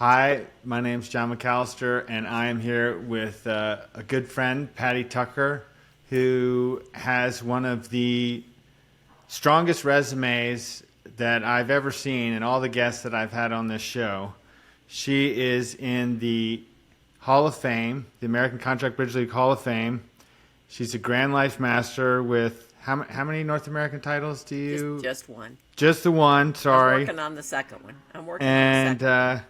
Hi, my name's John McAllister, and I am here with a good friend, Patty Tucker, who has one of the strongest resumes that I've ever seen in all the guests that I've had on this show. She is in the Hall of Fame, the American Contract Bridge League Hall of Fame. She's a Grand Life Master with how many North American titles do you? Just one. Just the one, I'm sorry. working on the second one. I'm working on the And second one.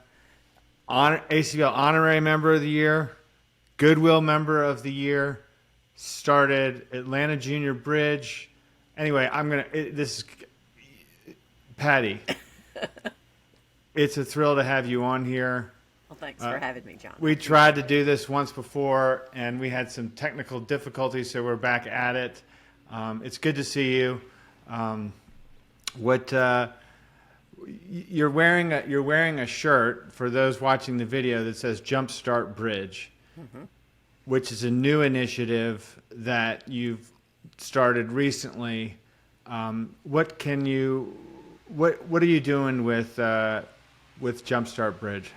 ACBL Honorary Member of the Year, Goodwill Member of the Year, started Atlanta Junior Bridge. Anyway, this is Patty. It's a thrill to have you on here. Well, thanks for having me, John. We tried to do this once before, and we had some technical difficulties, so we're back at it. It's good to see you. You're wearing a shirt for those watching the video that says Jumpstart Bridge, which is a new initiative that you've started recently. What are you doing with Jumpstart Bridge?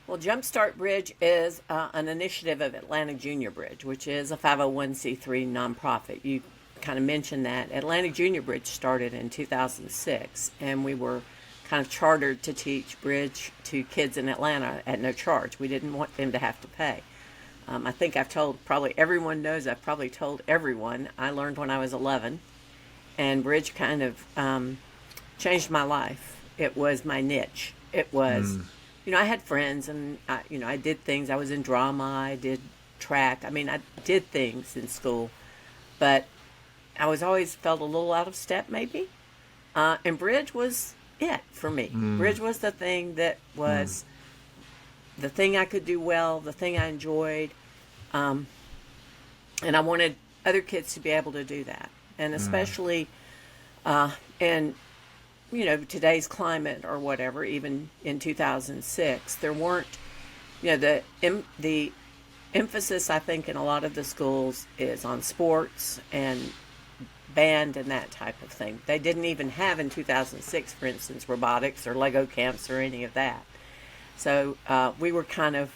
Well, Jumpstart Bridge is an initiative of Atlanta Junior Bridge, which is a 501c3 nonprofit. You kind of mentioned that. Atlanta Junior Bridge started in 2006, and we were kind of chartered to teach bridge to kids in Atlanta at no charge. We didn't want them to have to pay. I think I've told, probably everyone knows, I've probably told everyone, I learned when I was 11, and bridge kind of changed my life. It was my niche. It was, I had friends, and I did things. I was in drama. I did track. I did things in school, but I was always felt a little out of step, maybe. And bridge was it for me. Bridge was the thing that was the thing I could do well, the thing I enjoyed, and I wanted other kids to be able to do that. And especially in today's climate or whatever, even in 2006, there weren't, the emphasis, I think, in a lot of the schools is on sports and band and that type of thing. They didn't even have in 2006, for instance, robotics or Lego camps or any of that. So we were kind of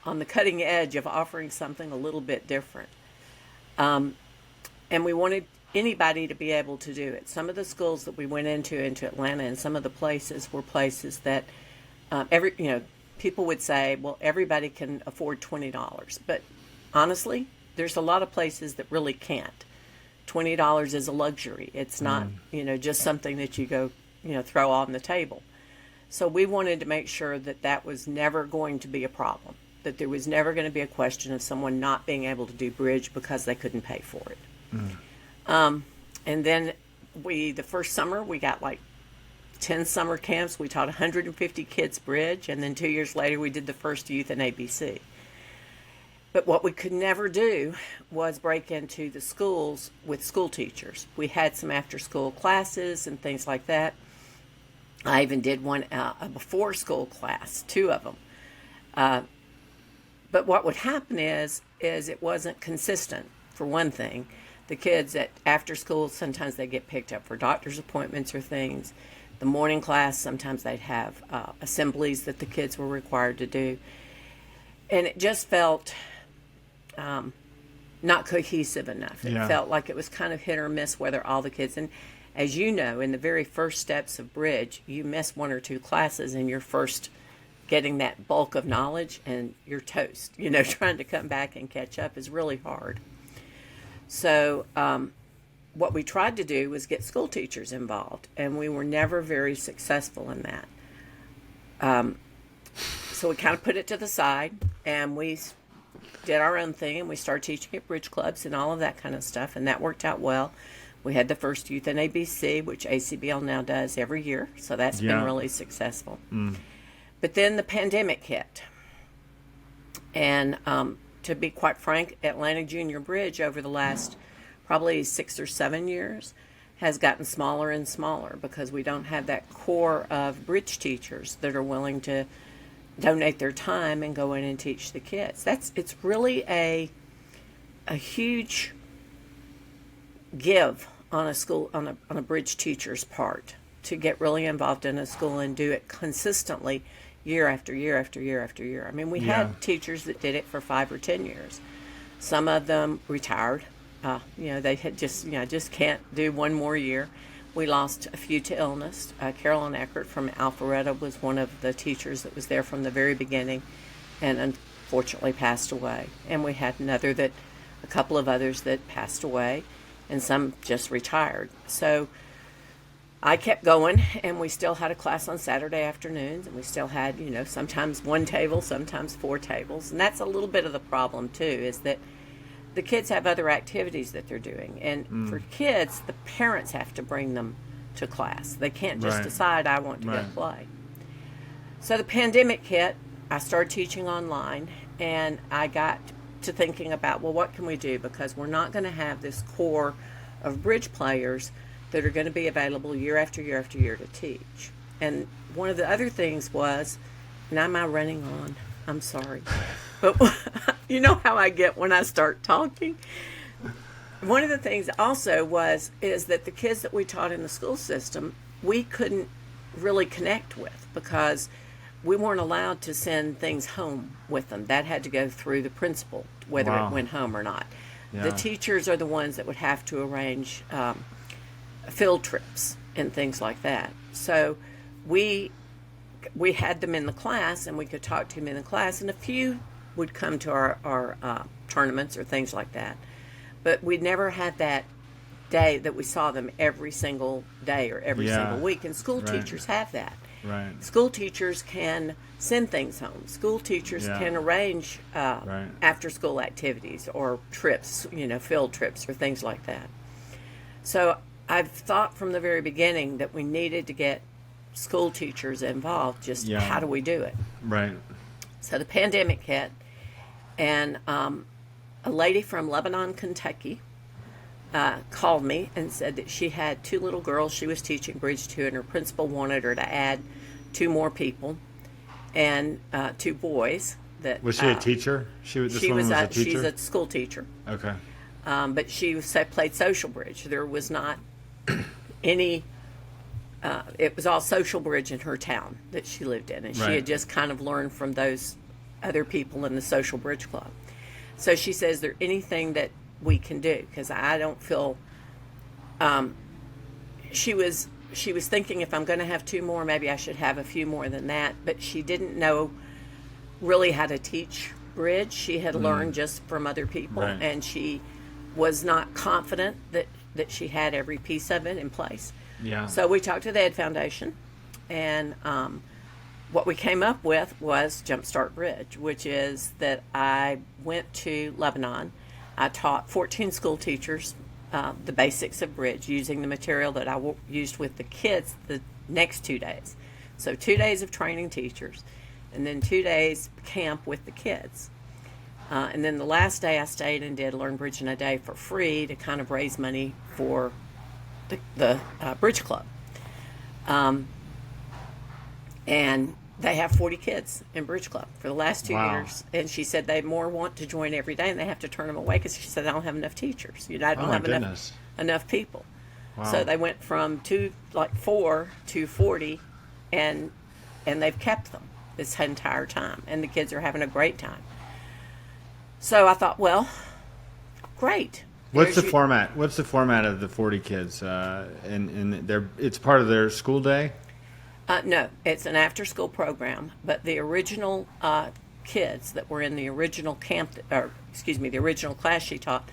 on the cutting edge of offering something a little bit different. And we wanted anybody to be able to do it. Some of the schools that we went into Atlanta, and some of the places were places that people would say, well, everybody can afford $20. But honestly, there's a lot of places that really can't. $20 is a luxury. It's not, just something that you go, throw on the table. So we wanted to make sure that that was never going to be a problem, that there was never going to be a question of someone not being able to do bridge because they couldn't pay for it. And then the first summer, we got like 10 summer camps. We taught 150 kids bridge, and then 2 years later, we did the first youth in ABC. But what we could never do was break into the schools with school teachers. We had some after-school classes and things like that. I even did one a before-school class, 2 of them. But what would happen is it wasn't consistent, for one thing. The kids after school, sometimes they get picked up for doctor's appointments or things. The morning class, sometimes they'd have assemblies that the kids were required to do. And it just felt not cohesive enough. It felt like it was kind of hit or miss whether all the kids, and as you know, in the very first steps of bridge, you miss 1 or 2 classes and you're first getting that bulk of knowledge and you're toast. Trying to come back and catch up is really hard. So what we tried to do was get school teachers involved, and we were never very successful in that. So we kind of put it to the side, and we did our own thing, and we started teaching at bridge clubs and all of that kind of stuff, and that worked out well. We had the first youth in ABC, which ACBL now does every year, so that's been really successful. But then the pandemic hit, and to be quite frank, Atlanta Junior Bridge over the last probably 6 or 7 years has gotten smaller and smaller because we don't have that core of bridge teachers that are willing to donate their time and go in and teach the kids. It's really a huge give on a bridge teacher's part to get really involved in a school and do it consistently year after year after year after year. I mean, we Yeah. had teachers that did it for 5 or 10 years. Some of them retired. They had just can't do one more year. We lost a few to illness. Carolyn Eckert from Alpharetta was one of the teachers that was there from the very beginning, and unfortunately passed away. And we had a couple of others that passed away, and some just retired. So I kept going, and we still had a class on Saturday afternoons, and we still had, sometimes one table, sometimes 4 tables. And that's a little bit of the problem, too, is that the kids have other activities that they're doing. And for kids, the parents have to bring them to class. They can't just Right. decide, I want to go Right. play. So the pandemic hit. I started teaching online, and I got to thinking about, well, what can we do? Because we're not going to have this core of bridge players that are going to be available year after year after year to teach. And one of the other things was, and am I running on? I'm sorry. But you know how I get when I start talking? One of the things also is that the kids that we taught in the school system, we couldn't really connect with because we weren't allowed to send things home with them. That had to go through the principal, whether Wow. it went home or not. Yeah. The teachers are the ones that would have to arrange field trips and things like that. So we had them in the class, and we could talk to them in the class, and a few would come to our tournaments or things like that. But we never had that day that we saw them every single day or every Yeah. single week. And school Right. teachers have that. Right. School teachers can send things home. School teachers Yeah. can arrange Right. after-school activities or trips, field trips or things like that. So I've thought from the very beginning that we needed to get school teachers involved. Just Yeah. how do we do it? Right. So the pandemic hit, and a lady from Lebanon, Kentucky, called me and said that she had 2 little girls she was teaching bridge to, and her principal wanted her to add 2 more people and 2 boys. That Was she a teacher? This she woman was was a teacher? she's a school teacher, Okay. but she played social bridge. There was not any. It was all social bridge in her town that she lived in, and she Right. had just kind of learned from those other people in the social bridge club. So she says, "Is there anything that we can do?" Because I don't feel. She was thinking, if I'm going to have 2 more, maybe I should have a few more than that. But she didn't know really how to teach bridge. She had learned just from other people, Right. and she was not confident that she had every piece of it in place. Yeah. So we talked to the Ed Foundation, and what we came up with was Jumpstart Bridge, which is that I went to Lebanon. I taught 14 school teachers the basics of bridge using the material that I used with the kids the next 2 days. So 2 days of training teachers, and then 2 days camp with the kids. And then the last day I stayed and did Learn Bridge in a Day for free to kind of raise money for the Bridge Club. And they have 40 kids in Bridge Club for the last 2 Wow. years. And she said they more want to join every day, and they have to turn them away because she said, I don't have enough teachers. I don't Oh, my have goodness. enough people. Wow. So they went from 4 to 40, and they've kept them this entire time. And the kids are having a great time. So I thought, well, great. What's the There's format? What's the format of the 40 kids? It's part of their school day? No, it's an after-school program, but the original kids that were in the original the original class she taught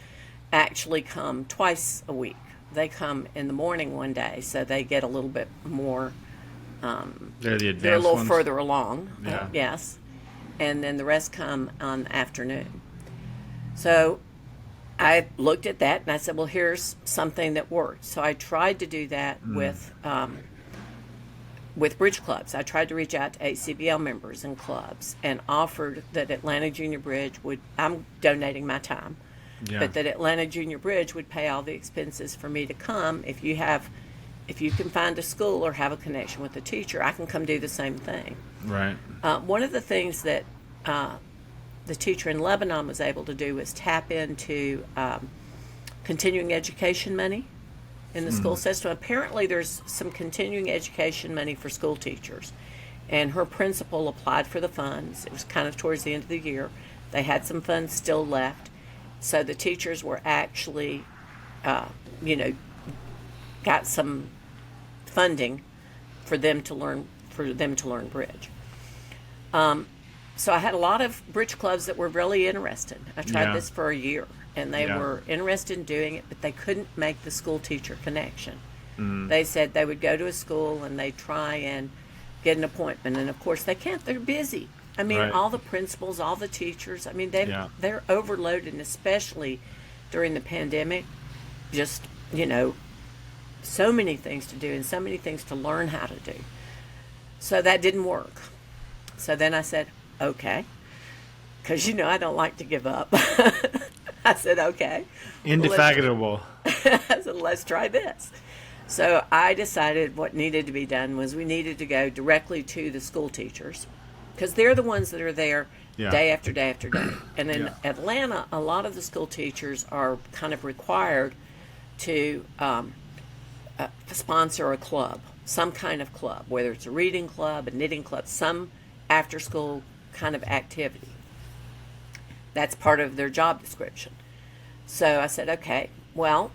actually come twice a week. They come in the morning one day, so they get a little bit more. They're the advanced They're a little ones? further along, Yeah. yes, and then the rest come on the afternoon. So I looked at that and I said, well, here's something that worked. So I tried to do that with bridge clubs. I tried to reach out to ACBL members and clubs and offered that Atlanta Junior Bridge I'm donating my time, Yeah. but that Atlanta Junior Bridge would pay all the expenses for me to come. If you can find a school or have a connection with a teacher, I can come do the same thing. Right. One of the things that the teacher in Lebanon was able to do was tap into continuing education money in the school system. Apparently there's some continuing education money for school teachers, and her principal applied for the funds. It was kind of towards the end of the year. They had some funds still left, so the teachers were actually, you know, got some funding for them to learn bridge. So I had a lot of bridge clubs that were really interested. I tried this for a year, and they were interested in doing it, but they couldn't make the school teacher connection. They said they would go to a school and they'd try and get an appointment, and of course they can't. They're busy. I mean, all the principals, all the teachers. I mean, they're overloaded, and especially during the pandemic, just, you know, so many things to do and so many things to learn how to do. So that didn't work. So then I said, okay, because, you know, I don't like to give up. I said, okay. Indefatigable. I said, let's try this. So I decided what needed to be done was we needed to go directly to the school teachers, because they're the ones that are there day after day after day. And in Atlanta, a lot of the school teachers are kind of required to sponsor a club, some kind of club, whether it's a reading club, a knitting club, some after school kind of activity. That's part of their job description. So I said, okay, well,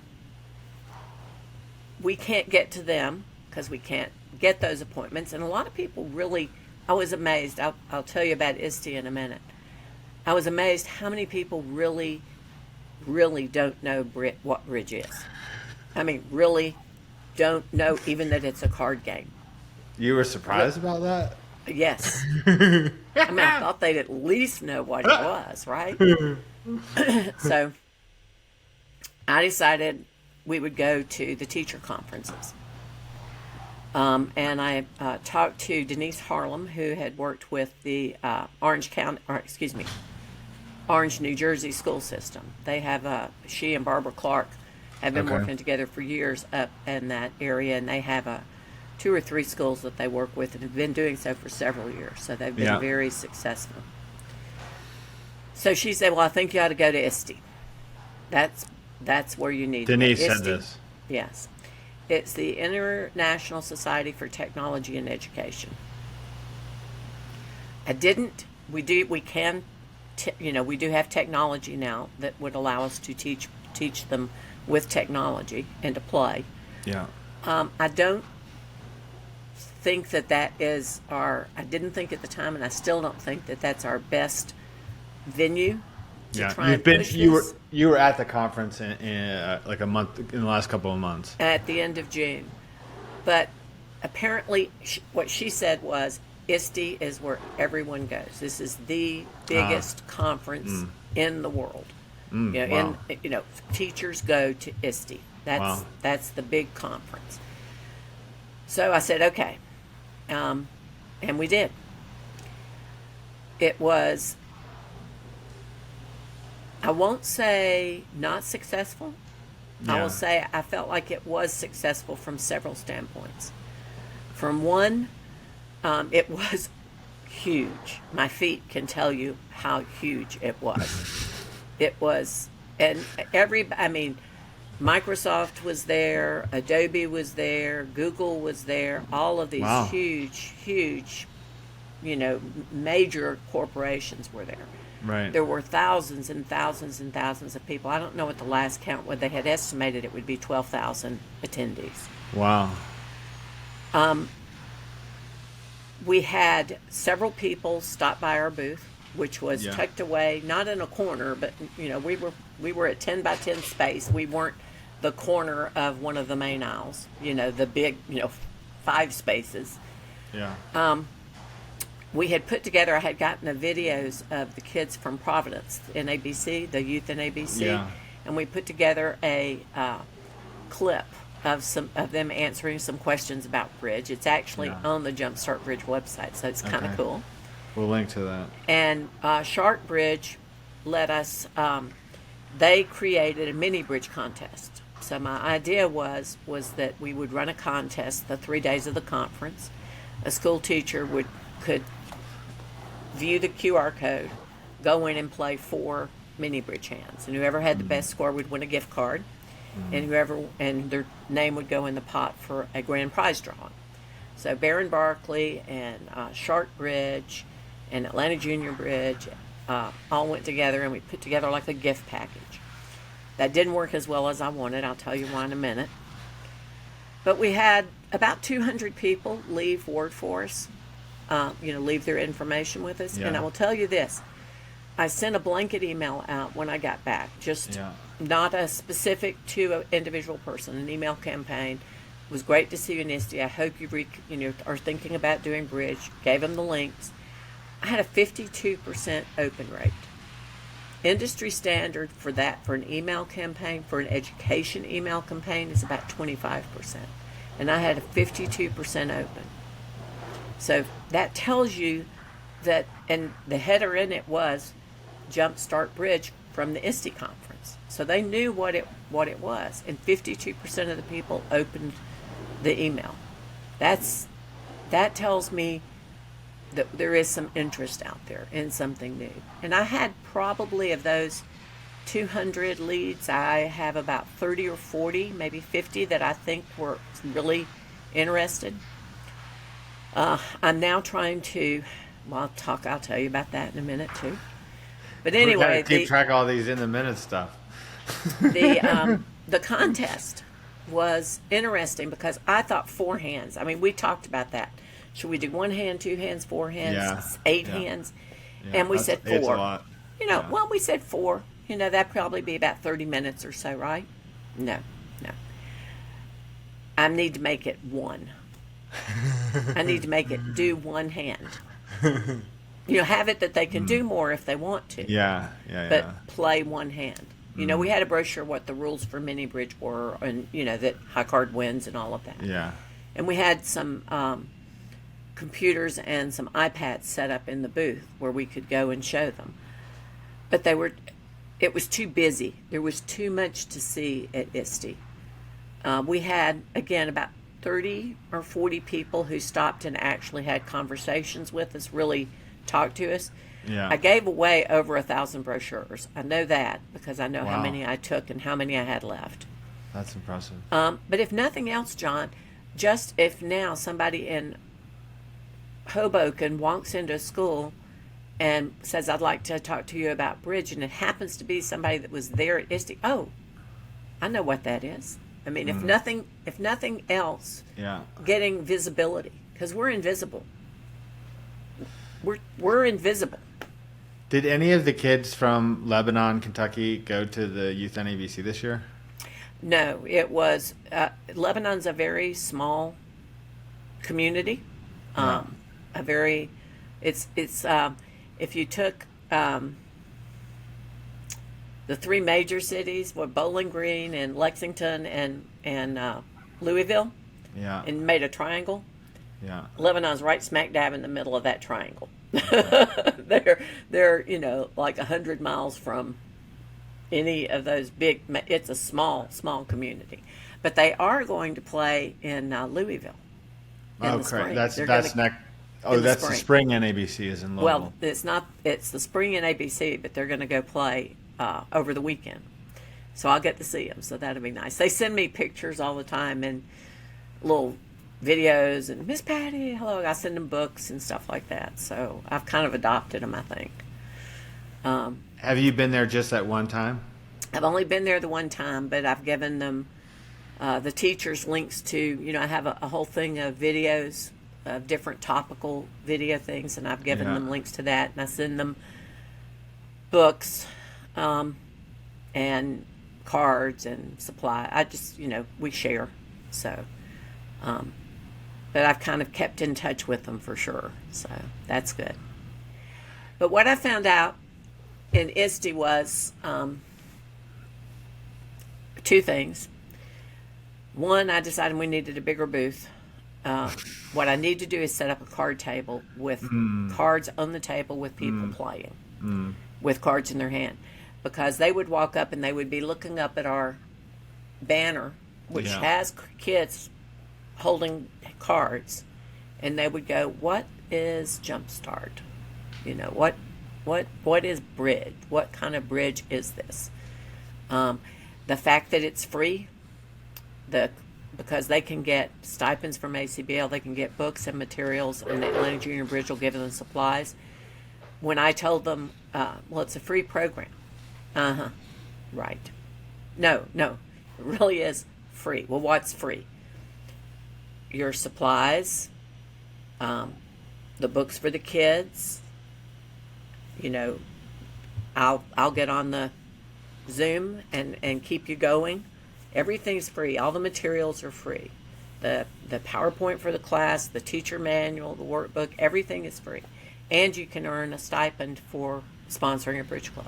we can't get to them because we can't get those appointments. And a lot of people really, I was amazed. I'll tell you about ISTE in a minute. I was amazed how many people really, really don't know what bridge is. I mean, really don't know even that it's a card game. You were surprised about that? Yes. I mean, I thought they'd at least know what it was, right? So I decided we would go to the teacher conferences. And I talked to Denise Harlem, who had worked with the Orange, New Jersey school system. They have, she and Barbara Clark have been working together for years up in that area, and they have 2 or 3 schools that they work with and have been doing so for several years. So they've been very successful. So she said, well, I think you ought to go to ISTE. That's where you need Denise to go. said this. Yes. It's the International Society for Technology and Education. We do have technology now that would allow us to teach them with technology and to play. Yeah. I don't think that is I didn't think at the time, and I still don't think that that's our best venue to try and push this. You were at the conference in like a month, in the last couple of months. At the end of June. But apparently what she said was ISTE is where everyone goes. This is the biggest conference in the world. Teachers go to ISTE. That's the big conference. So I said, okay. And we did. It was, I won't say not successful. I will say I felt like it was successful from several standpoints. From one, it was huge. My feet can tell you how huge it was. It was, and Microsoft was there, Adobe was there, Google was there, all of these huge, major corporations were there. Right. There were thousands and thousands and thousands of people. I don't know what the last count was. They had estimated it would be 12,000 attendees. Wow. We had several people stop by our booth, which was tucked away, not in a corner, but we were at 10 by 10 space. We weren't the corner of one of the main aisles, the big, 5 spaces. Yeah. We had put together, I had gotten the videos of the kids from Providence, NABC, the youth in ABC, and we put together a clip of them answering some questions about bridge. It's actually on the Jumpstart Bridge website, so it's kind of cool. We'll link to that. And Shark Bridge let us, they created a mini bridge contest. So my idea was that we would run a contest the 3 days of the conference. A school teacher could view the QR code, go in and play 4 mini bridge hands, and whoever had the best score would win a gift card, and their name would go in the pot for a grand prize drawing. So Barron Barkley and Shark Bridge and Atlanta Junior Bridge all went together, and we put together like a gift package. That didn't work as well as I wanted. I'll tell you why in a minute. But we had about 200 people leave word for us, leave their information with us. Yeah. And I will tell you this. I sent a blanket email out when I got back, just not a specific to an individual person, an email campaign. It was great to see you in ISTE. I hope you are thinking about doing bridge. Gave them the links. I had a 52% open rate. Industry standard for that, for an email campaign, for an education email campaign, is about 25%. And I had a 52% open. So that tells you that, and the header in it was Jumpstart Bridge from the ISTE conference. So they knew what it was. And 52% of the people opened the email. That tells me that there is some interest out there in something new. And I had probably, of those 200 leads, I have about 30 or 40, maybe 50 that I think were really interested. I'm now trying to, I'll tell you about that in a minute too. But anyway, keep track of all these in the minute stuff. The contest was interesting because I thought 4 hands. I mean, we talked about that. Should we do 1 hand, 2 hands, 4 hands, 8 hands? Yeah, and we said 4. It's a lot. Well, we said 4. That'd probably be about 30 minutes or so, right? No. I need to make it 1. I need to make it do 1 hand. Have it that they can do more if they want to. But play 1 hand. We had a brochure what the rules for mini bridge were, and that high card wins and all of that. Yeah. And we had some computers and some iPads set up in the booth where we could go and show them. But it was too busy. There was too much to see at ISTE. We had, again, about 30 or 40 people who stopped and actually had conversations with us, really talked to us. Yeah. I gave away over 1,000 brochures. I know that because I know how Wow. many I took and how many I had left. That's impressive. But if nothing else, John, just if now somebody in Hoboken walks into a school and says, I'd like to talk to you about bridge, and it happens to be somebody that was there at ISTE, I know what that is. I mean, if nothing else, getting visibility, because we're invisible. We're invisible. Did any of the kids from Lebanon, Kentucky go to the Youth NABC this year? No, it was Lebanon's a very small community. It's if you took the 3 major cities, Bowling Green and Lexington and Louisville, and made a triangle. Yeah. Lebanon's right smack dab in the middle of that triangle. They're like 100 miles from any of those big. It's a small community, but they are going to play in Louisville. In the spring. That's next. the spring NABC is in Louisville. Well, it's not. It's the spring NABC, but they're going to go play over the weekend. So I'll get to see them. So that'll be nice. They send me pictures all the time and little videos. And Miss Patty, hello. I send them books and stuff like that. So I've kind of adopted them, I think. Have you been there just that one time? I've only been there the one time, but I've given them the teachers links to, I have a whole thing of videos of different topical video things, and I've given them links to that, and I send them books and cards and supply. I just, we share. So, but I've kind of kept in touch with them for sure. So that's good. But what I found out in ISTE was 2 things. One, I decided we needed a bigger booth. What I need to do is set up a card table with cards on the table with people playing with cards in their hand. Because they would walk up and they would be looking up at our banner, which has kids holding cards, and they would go, "What is Jumpstart? What is bridge? What kind of bridge is this?" The fact that it's free, the because they can get stipends from ACBL, they can get books and materials, and the Atlantic Junior Bridge will give them supplies. When I told them, well, it's a free program. Uh-huh. Right. No, it really is free. Well, what's free? Your supplies, the books for the kids. I'll get on the Zoom and keep you going. Everything's free. All the materials are free. The PowerPoint for the class, the teacher manual, the workbook, everything is free. And you can earn a stipend for sponsoring a bridge club.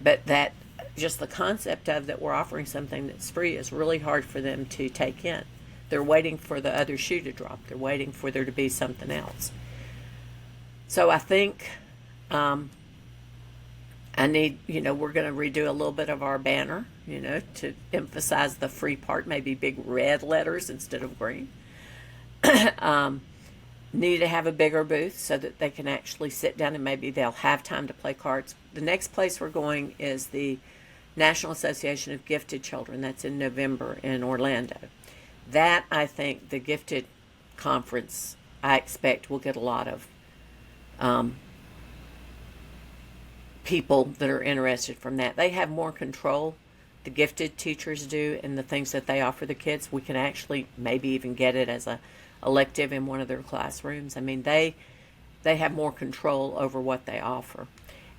But that, just the concept of that we're offering something that's free is really hard for them to take in. They're waiting for the other shoe to drop. They're waiting for there to be something else. So I think I need, we're going to redo a little bit of our banner, to emphasize the free part, maybe big red letters instead of green. Need to have a bigger booth so that they can actually sit down and maybe they'll have time to play cards. The next place we're going is the National Association of Gifted Children. That's in November in Orlando. That, I think, the Gifted Conference, I expect will get a lot of people that are interested from that. They have more control, the gifted teachers do, in the things that they offer the kids. We can actually maybe even get it as a elective in one of their classrooms. I mean, they have more control over what they offer.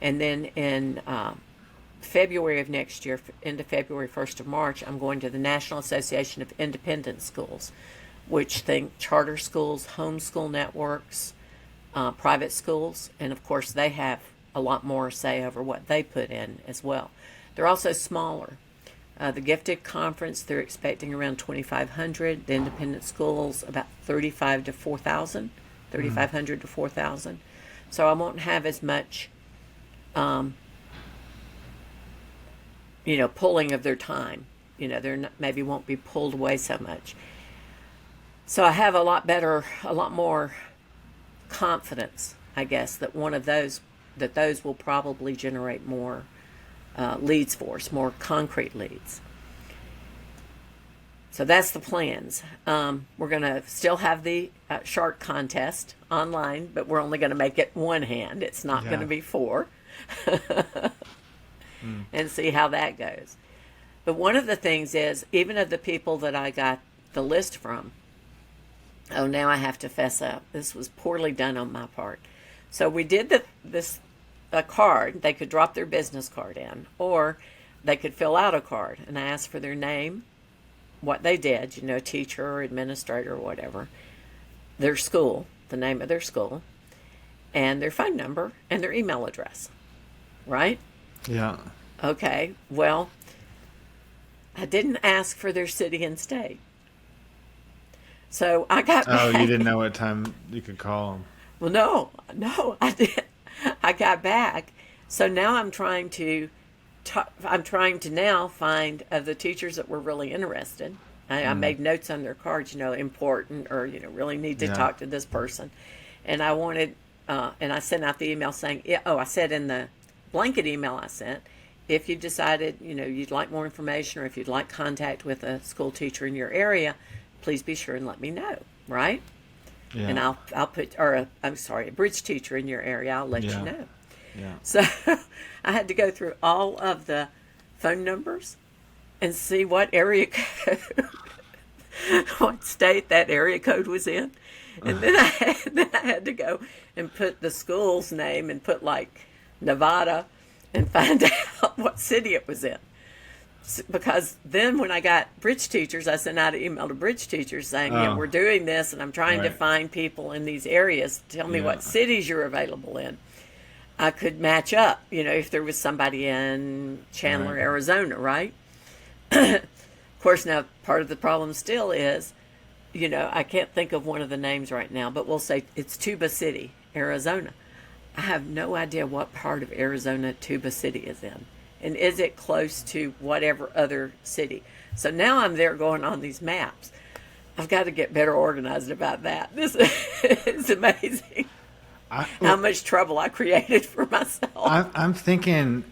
And then in February of next year, into February, 1st of March, I'm going to the National Association of Independent Schools, which think charter schools, homeschool networks, private schools, and of course they have a lot more say over what they put in as well. They're also smaller. The Gifted Conference, they're expecting around 2,500. The independent schools, about 3,500 to 4,000. So I won't have as much, pulling of their time. They're not, maybe won't be pulled away so much. So I have a lot more confidence, I guess, that those will probably generate more leads for us, more concrete leads. So that's the plans. We're going to still have the shark contest online, but we're only going to make it one hand. It's not going to be four. And see how that goes. But one of the things is, even of the people that I got the list from, now I have to fess up. This was poorly done on my part. So we did a card. They could drop their business card in, or they could fill out a card. And I asked for their name, what they did, teacher or administrator or whatever, their school, the name of their school, and their phone number and their email address. Right? Yeah. Okay. Well, I didn't ask for their city and state. So I got back. Oh, you didn't know what time you could call them. Well, no, I did. I got back. So now I'm trying to now find the teachers that were really interested. I made notes on their cards, important, or, really need to talk to this person. And I wanted, and I sent out the email saying, I said in the blanket email I sent, if you decided, you'd like more information, or if you'd like contact with a school teacher in your area, please be sure and let me know, right? Yeah. And I'll put, a bridge teacher in your area, I'll let you know. Yeah. So I had to go through all of the phone numbers and see what area code, what state that area code was in. And then I had to go and put the school's name and put like Nevada and find out what city it was in. Because then when I got bridge teachers, I sent out an email to bridge teachers saying, we're doing this and I'm trying to find people in these areas. Tell me what cities you're available in. I could match up, if there was somebody in Chandler, Arizona, right? Of course, now part of the problem still is, I can't think of one of the names right now, but we'll say it's Tuba City, Arizona. I have no idea what part of Arizona Tuba City is in. And is it close to whatever other city? So now I'm there going on these maps. I've got to get better organized about that. This is amazing. How much trouble I created for myself. I'm thinking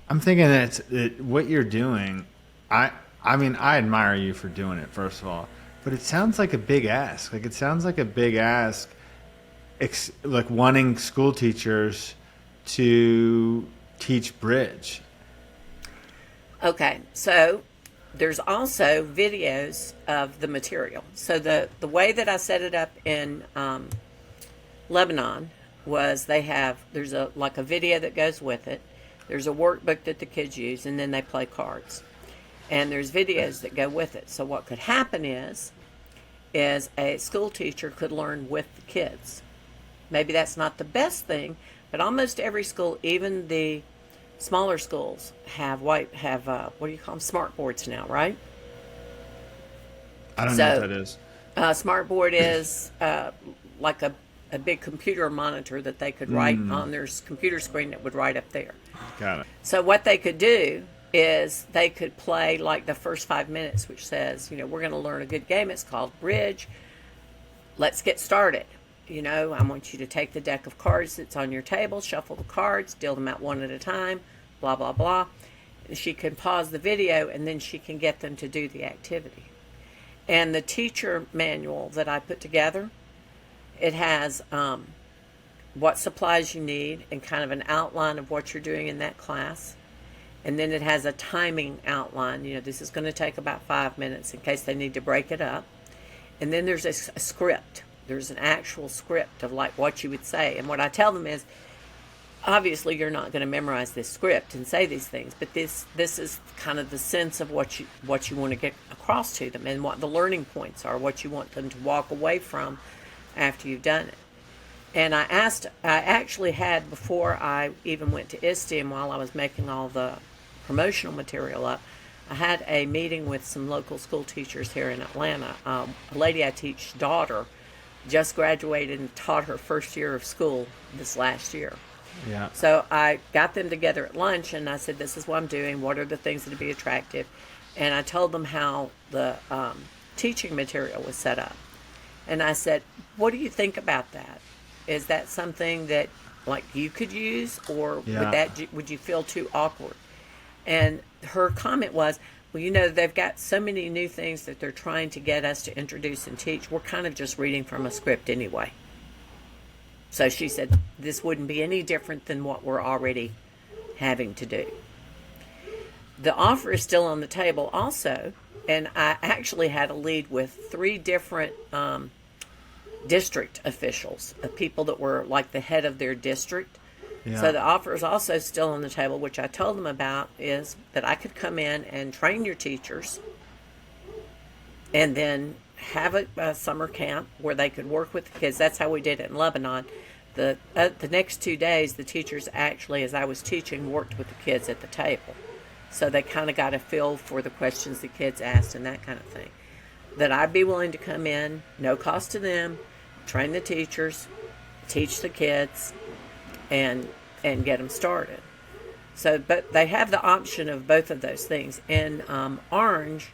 that what you're doing, I I mean, I admire you for doing it, first of all. But it sounds like a big ask. Like, it sounds like a big ask, like wanting school teachers to teach bridge. Okay, so there's also videos of the material. So the way that I set it up in Lebanon was there's a video that goes with it. There's a workbook that the kids use, and then they play cards. And there's videos that go with it. So what could happen is a school teacher could learn with the kids. Maybe that's not the best thing, but almost every school, even the smaller schools, have what do you call them? Smart boards now, right? I don't know what that is. Smart board is like a big computer monitor that they could write on their computer screen that would write up there. Got it. So what they could do is they could play like the first 5 minutes, which says, we're going to learn a good game. It's called Bridge. Let's get started. I want you to take the deck of cards that's on your table, shuffle the cards, deal them out one at a time, blah, blah, blah. She can pause the video, and then she can get them to do the activity. And the teacher manual that I put together, it has what supplies you need and kind of an outline of what you're doing in that class. And then it has a timing outline. This is going to take about 5 minutes in case they need to break it up. And then there's a script. There's an actual script of like what you would say. And what I tell them is, obviously you're not going to memorize this script and say these things, but this is kind of the sense of what you want to get across to them and what the learning points are, what you want them to walk away from after you've done it. And I actually had, before I even went to ISTE and while I was making all the promotional material up, I had a meeting with some local school teachers here in Atlanta. A lady I teach's daughter just graduated and taught her first year of school this last year. Yeah. So I got them together at lunch and I said, this is what I'm doing. What are the things that would be attractive? And I told them how the teaching material was set up. And I said, what do you think about that? Is that something that like you could use, or would you feel too awkward? And her comment was, well, they've got so many new things that they're trying to get us to introduce and teach. We're kind of just reading from a script anyway. So she said, this wouldn't be any different than what we're already having to do. The offer is still on the table also, and I actually had a lead with 3 different district officials, people that were like the head of their district. Yeah. So the offer is also still on the table, which I told them about, is that I could come in and train your teachers and then have a summer camp where they could work with the kids. That's how we did it in Lebanon. The next 2 days, the teachers actually, as I was teaching, worked with the kids at the table. So they kind of got a feel for the questions the kids asked and that kind of thing. That I'd be willing to come in, no cost to them, train the teachers, teach the kids, and get them started. So, but they have the option of both of those things. In Orange,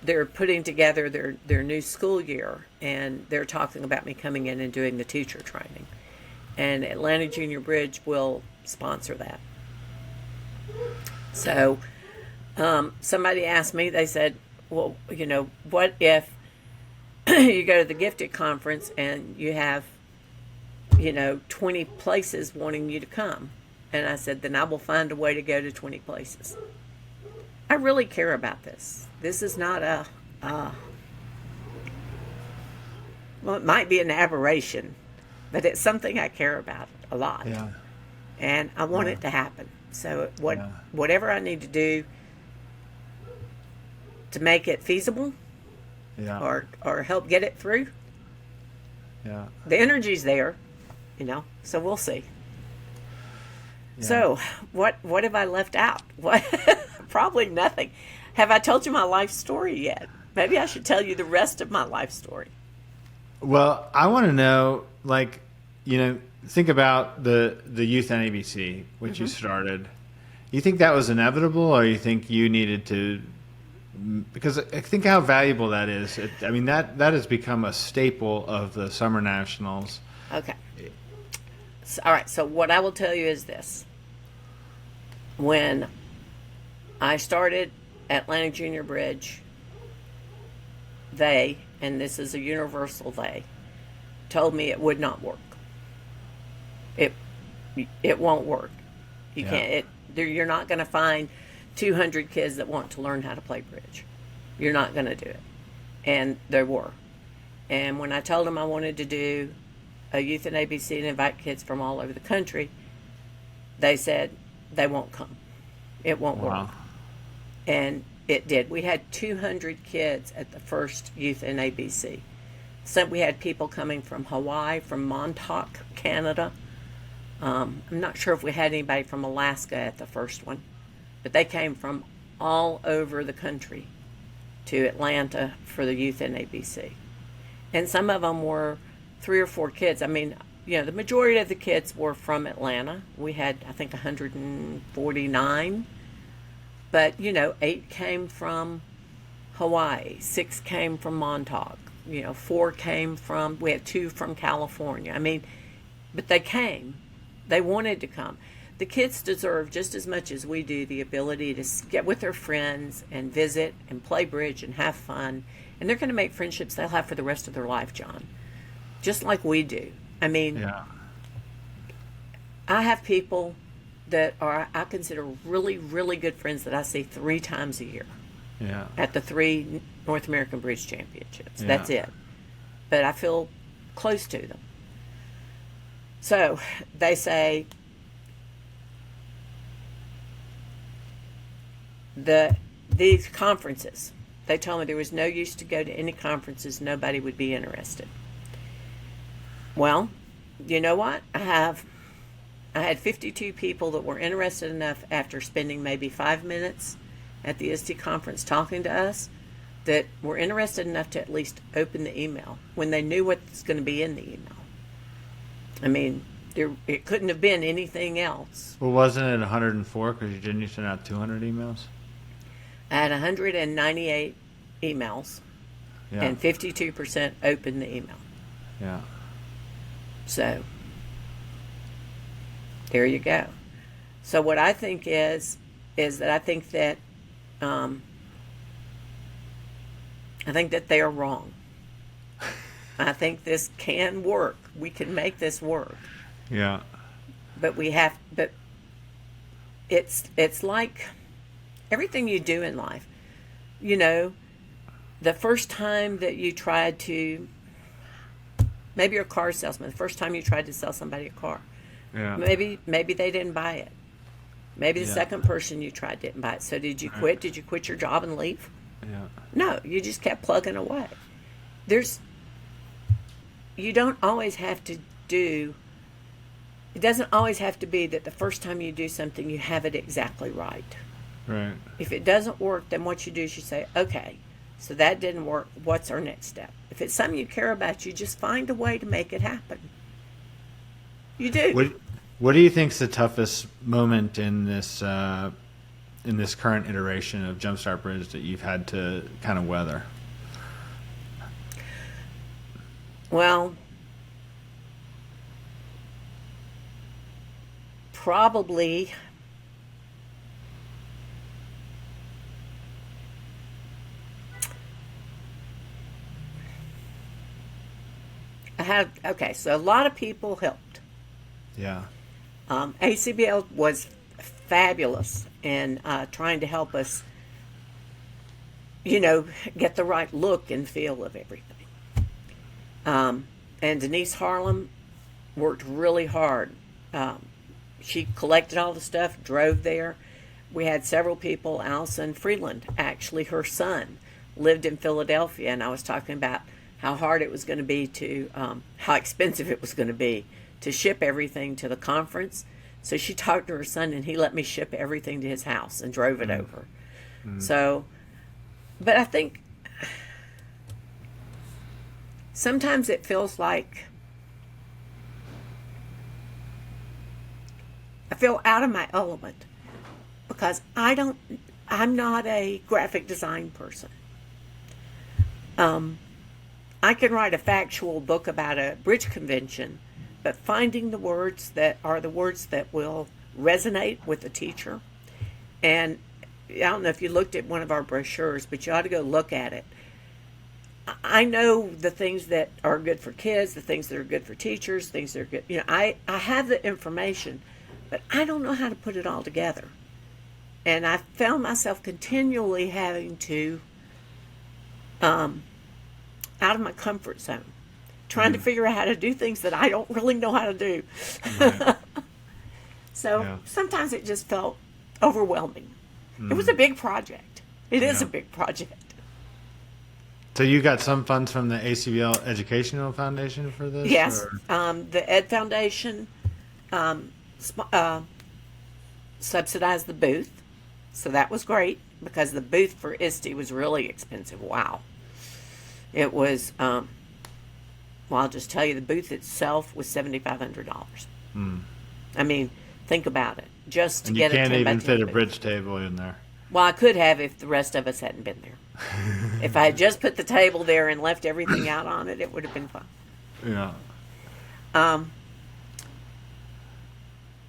they're putting together their new school year, and they're talking about me coming in and doing the teacher training. And Atlanta Junior Bridge will sponsor that. So somebody asked me, they said, well, what if you go to the Gifted Conference and you have 20 places wanting you to come? And I said, then I will find a way to go to 20 places. I really care about this. This is not well, it might be an aberration, but it's something I care about a lot. Yeah. And I want it to happen. So whatever I need to do to make it feasible, or help get it through. Yeah. The energy's there, so we'll see. Yeah. So what have I left out? What? Probably nothing. Have I told you my life story yet? Maybe I should tell you the rest of my life story. Well, I want to know, think about the Youth NABC, which you started. You think that was inevitable, or you think you needed to? Because I think how valuable that is. That has become a staple of the Summer Nationals. Okay. All right. So what I will tell you is this: when I started Atlantic Junior Bridge. They, and this is a universal they, told me it would not work. It it won't work. You Yeah. can't. You're not going to find 200 kids that want to learn how to play bridge. You're not going to do it. And there were. And when I told them I wanted to do a youth in ABC and invite kids from all over the country, they said they won't come. It won't Wow. work. And it did. We had 200 kids at the first youth in ABC. So we had people coming from Hawaii, from Montauk, Canada. I'm not sure if we had anybody from Alaska at the first one, but they came from all over the country to Atlanta for the youth in ABC. And some of them were 3 or 4 kids. I mean, the majority of the kids were from Atlanta. We had, I think, 149. But, 8 came from Hawaii, 6 came from Montauk, 4 came from, we had 2 from California. I mean, but they came. They wanted to come. The kids deserve just as much as we do the ability to get with their friends and visit and play bridge and have fun. And they're going to make friendships they'll have for the rest of their life, John. Just like we do. I mean, Yeah. I have people that I consider really, really good friends that I see 3 times a year Yeah. at the 3 North American Bridge Championships. Yeah. That's it. But I feel close to them. So they say these conferences, they told me there was no use to go to any conferences, nobody would be interested. Well, you know what? I had 52 people that were interested enough after spending maybe 5 minutes at the ISTE conference talking to us that were interested enough to at least open the email when they knew what's going to be in the email. I mean, it couldn't have been anything else. Well, wasn't it 104 because you didn't send out 200 emails? I had 198 emails, Yeah. and 52% opened the email. Yeah. So, there you go. So what I think is that I think that they are wrong. I think this can work. We can make this work. Yeah. But it's like everything you do in life. The first time that you tried to, maybe you're a car salesman, the first time you tried to sell somebody a car. Yeah. Maybe they didn't buy it. Maybe the Yeah. second person you tried didn't buy it. So did you quit? Did you quit your job and leave? Yeah. No, you just kept plugging away. You don't always have to do, it doesn't always have to be that the first time you do something you have it exactly right. Right. If it doesn't work, then what you do is you say, okay, so that didn't work. What's our next step? If it's something you care about, you just find a way to make it happen. You do. What do you think's the toughest moment in this current iteration of Jumpstart Bridge that you've had to kind of weather? Well, probably so a lot of people helped. Yeah. ACBL was fabulous in trying to help us, get the right look and feel of everything. And Denise Harlem worked really hard. She collected all the stuff, drove there. We had several people. Allison Freeland, actually, her son, lived in Philadelphia, and I was talking about how hard it was going to be how expensive it was going to be to ship everything to the conference. So she talked to her son, and he let me ship everything to his house and drove it over. So, but I think sometimes it feels like I feel out of my element because I'm not a graphic design person. I can write a factual book about a bridge convention, but finding the words that are the words that will resonate with the teacher and I don't know if you looked at one of our brochures, but you ought to go look at it. I know the things that are good for kids, the things that are good for teachers, things that are good. I have the information, but I don't know how to put it all together. And I found myself continually having to, out of my comfort zone, trying to figure out how to do things that I don't really know how to do. Right. So sometimes it just felt overwhelming. It was a big project. It is a big project. So you got some funds from the ACBL Educational Foundation for this? Yes, or- the Ed Foundation subsidized the booth, so that was great because the booth for ISTE was really expensive. Wow, it was. Well, I'll just tell you, the booth itself was $7,500. I mean, think about it. Just to And you get a can't 10 by even 10 fit a booth. bridge table in there. Well, I could have if the rest of us hadn't been there. If I had just put the table there and left everything out on it, it would have been fun. Yeah.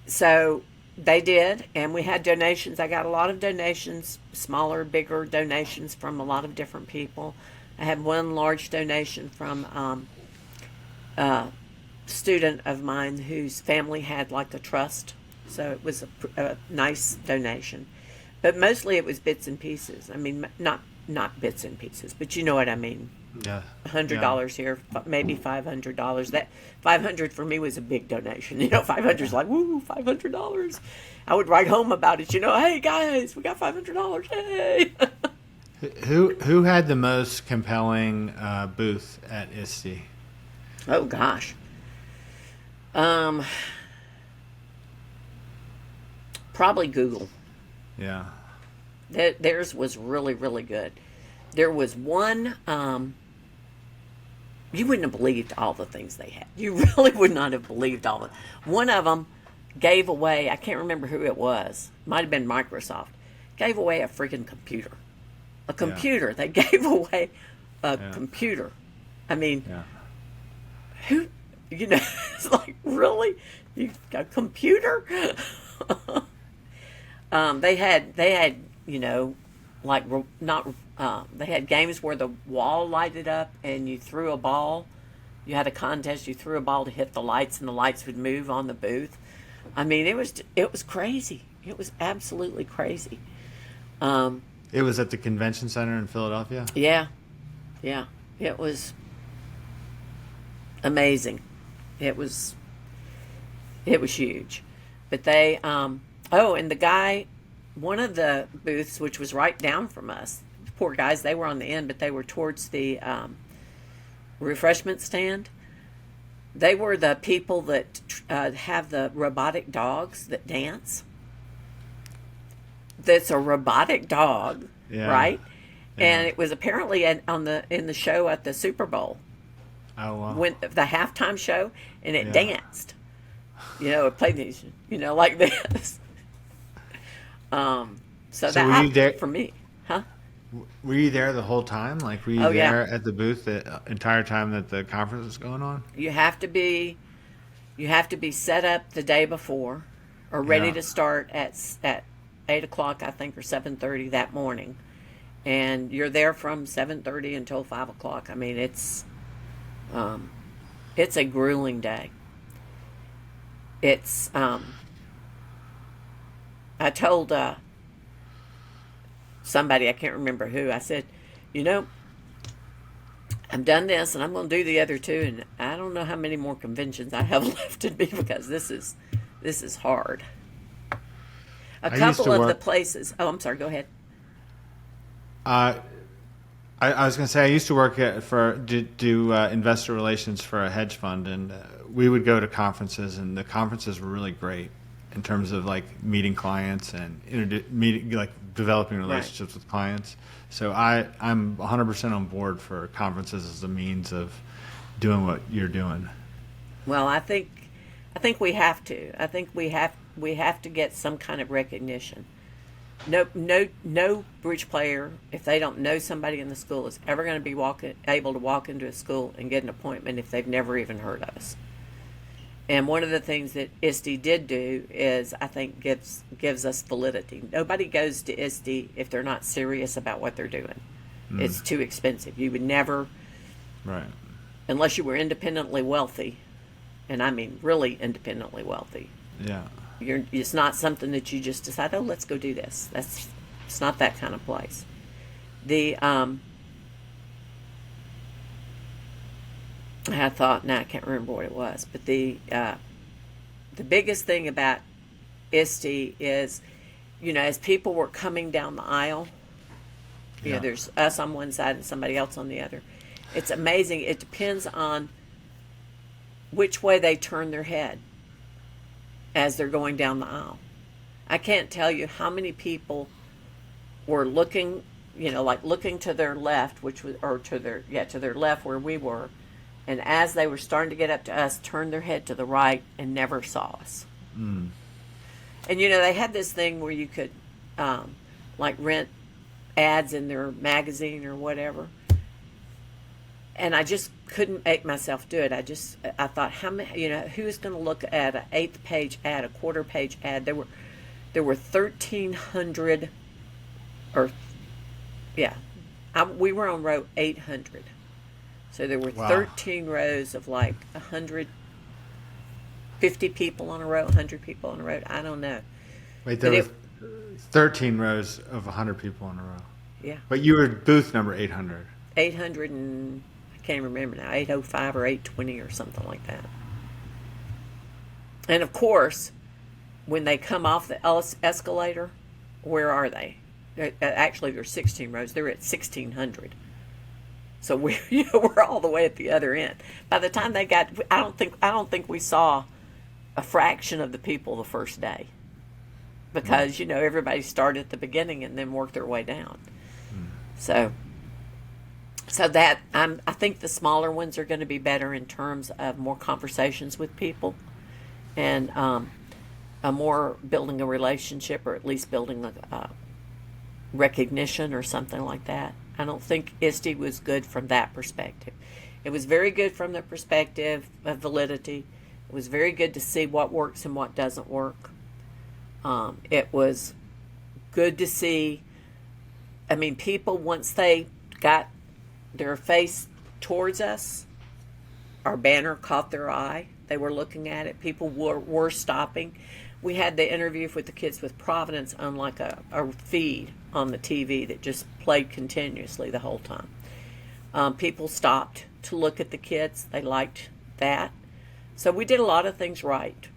So they did, and we had donations. I got a lot of donations, smaller, bigger donations from a lot of different people. I had one large donation from a student of mine whose family had like a trust, so it was a nice donation. But mostly it was bits and pieces. I mean, not bits and pieces, but you know what I mean. Yeah. $100 here, maybe $500. That $500 for me was a big donation. $500 is like, woo, $500. I would write home about it. Hey guys, we got $500. Hey. Who had the most compelling booth at ISTE? Oh gosh. Probably Google. Yeah. Theirs was really, really good. There was one, you wouldn't have believed all the things they had. You really would not have believed all of it. One of them gave away, I can't remember who it was, might have been Microsoft, gave away a freaking computer. A computer. Yeah. They gave away a computer. I mean, who, it's like, really? You got a computer? They had, like not. They had games where the wall lighted up and you threw a ball. You had a contest. You threw a ball to hit the lights, and the lights would move on the booth. I mean, it was crazy. It was absolutely crazy. It was at the convention center in Philadelphia. Yeah. It was amazing. It was huge, but they. And the guy, one of the booths, which was right down from us, poor guys, they were on the end, but they were towards the refreshment stand. They were the people that have the robotic dogs that dance. That's a robotic dog, right? Yeah. And it was apparently in the show at the Super Bowl. Oh wow! When the halftime show, and it danced. It played these, like this. So that were you there for me, huh? Were you there the whole time? Like, were you there at the booth the entire time that the conference was going on? You have to be set up the day before, or ready to start at 8:00, I think, or 7:30 that morning, and you're there from 7:30 until 5:00. I mean, it's a grueling day. It's I told somebody, I can't remember who, I said, I've done this and I'm going to do the other two, and I don't know how many more conventions I have left in me because this is hard. A couple of the places. Oh, I'm sorry. Go ahead. I was going to say I used to work do investor relations for a hedge fund, and we would go to conferences, and the conferences were really great in terms of like meeting clients and developing relationships with clients. So I'm 100% on board for conferences as a means of doing what you're doing. Well, I think we have to. I think we have to get some kind of recognition. No bridge player, if they don't know somebody in the school, is ever going to be able to walk into a school and get an appointment if they've never even heard of us. And one of the things that ISTE did do is, I think, gives us validity. Nobody goes to ISTE if they're not serious about what they're doing. It's too expensive. You would never, Right. unless you were independently wealthy, and I mean really independently wealthy. Yeah. It's not something that you just decide, oh, let's go do this. It's not that kind of place. The I thought, now I can't remember what it was, but the biggest thing about ISTE is, as people were coming down the aisle, Yeah. there's us on one side and somebody else on the other. It's amazing. It depends on which way they turn their head as they're going down the aisle. I can't tell you how many people were looking, like looking to their left, to their left where we were, and as they were starting to get up to us, turned their head to the right and never saw us. And they had this thing where you could, like, rent ads in their magazine or whatever. And I just couldn't make myself do it. I thought, how many, who's going to look at an eighth page ad, a quarter page ad? There were 1,300, we were on row 800. So there were Wow. 13 rows of like 150 people on a row, 100 people on a row. I don't know. Wait, there were 13 rows of 100 people in a row. Yeah. But you were booth number 800. 800 and I can't remember now, 805 or 820 or something like that. And of course, when they come off the escalator, where are they? Actually, there's 16 rows. They're at 1,600. So we're all the way at the other end. By the time they got, I don't think we saw a fraction of the people the first day, because everybody started at the beginning and then worked their way down. So that I think the smaller ones are going to be better in terms of more conversations with people, and a more building a relationship, or at least building a recognition or something like that. I don't think ISTE was good from that perspective. It was very good from the perspective of validity. It was very good to see what works and what doesn't work. It was good to see, people, once they got their face towards us, our banner caught their eye. They were looking at it. People were stopping. We had the interview with the kids with Providence on like a feed on the TV that just played continuously the whole time. People stopped to look at the kids. They liked that. So we did a lot of things right.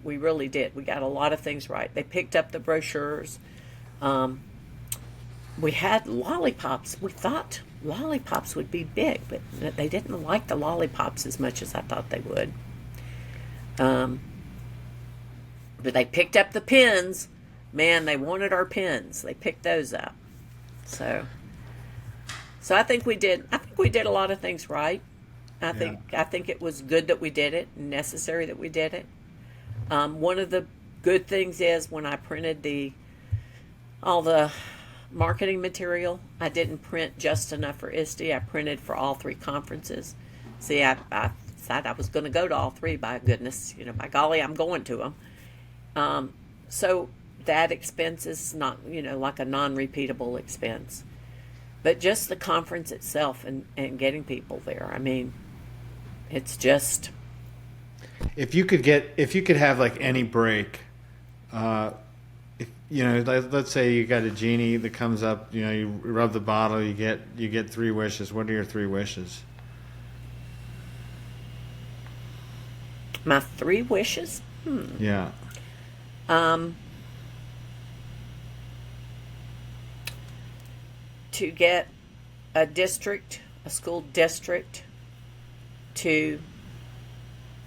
We really did. We got a lot of things right. They picked up the brochures. We had lollipops. We thought lollipops would be big, but they didn't like the lollipops as much as I thought they would. But they picked up the pens. Man, they wanted our pens. They picked those up. So I think we did. I think we did a lot of things right. I think it was good that we did it, necessary that we did it. One of the good things is, when I printed all the marketing material, I didn't print just enough for ISTE. I printed for all three conferences. See, I decided I was going to go to all three. By goodness, by golly, I'm going to them. So that expense is not, like a non-repeatable expense. But just the conference itself and getting people there. It's just... If you could have like any break, let's say you got a genie that comes up, you rub the bottle, you get 3 wishes. What are your 3 wishes? My 3 wishes? Yeah. To get a school district, to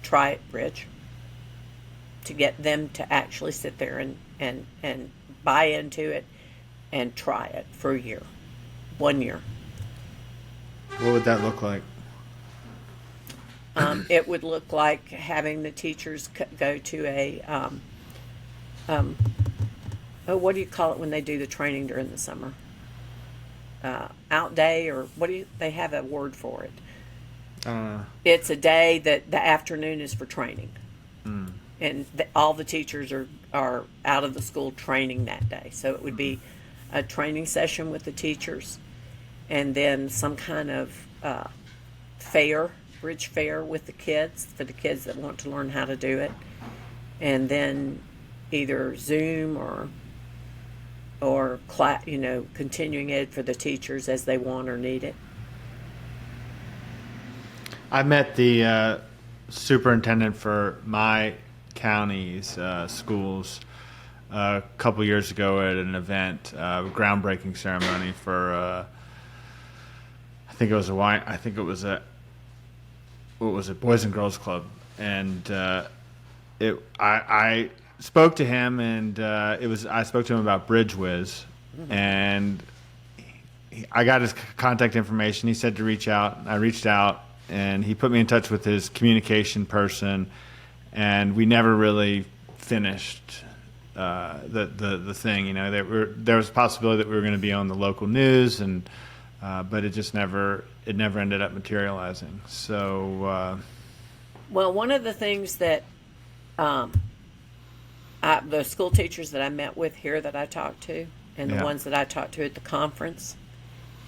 try it, Bridge. To get them to actually sit there and buy into it and try it for a year. 1 year. What would that look like? It would look like having the teachers go to a, what do you call it when they do the training during the summer? Out day, or they have a word for it. I don't know. It's a day that the afternoon is for training. and all the teachers are out of the school training that day. So it would be a training session with the teachers, and then some kind of fair, bridge fair with the kids, for the kids that want to learn how to do it, and then either Zoom or class, continuing ed for the teachers as they want or need it. I met the superintendent for my county's schools a couple years ago at an event, groundbreaking ceremony for I think it was a Boys and Girls Club, and I spoke to him, and I spoke to him about Bridge Whiz, and I got his contact information. He said to reach out. I reached out, and he put me in touch with his communication person, and we never really finished the thing. There was a possibility that we were going to be on the local news, and but it never ended up materializing. So, well, one of the things that the school teachers that I met with here that I talked to, and the ones that I talked to at the conference,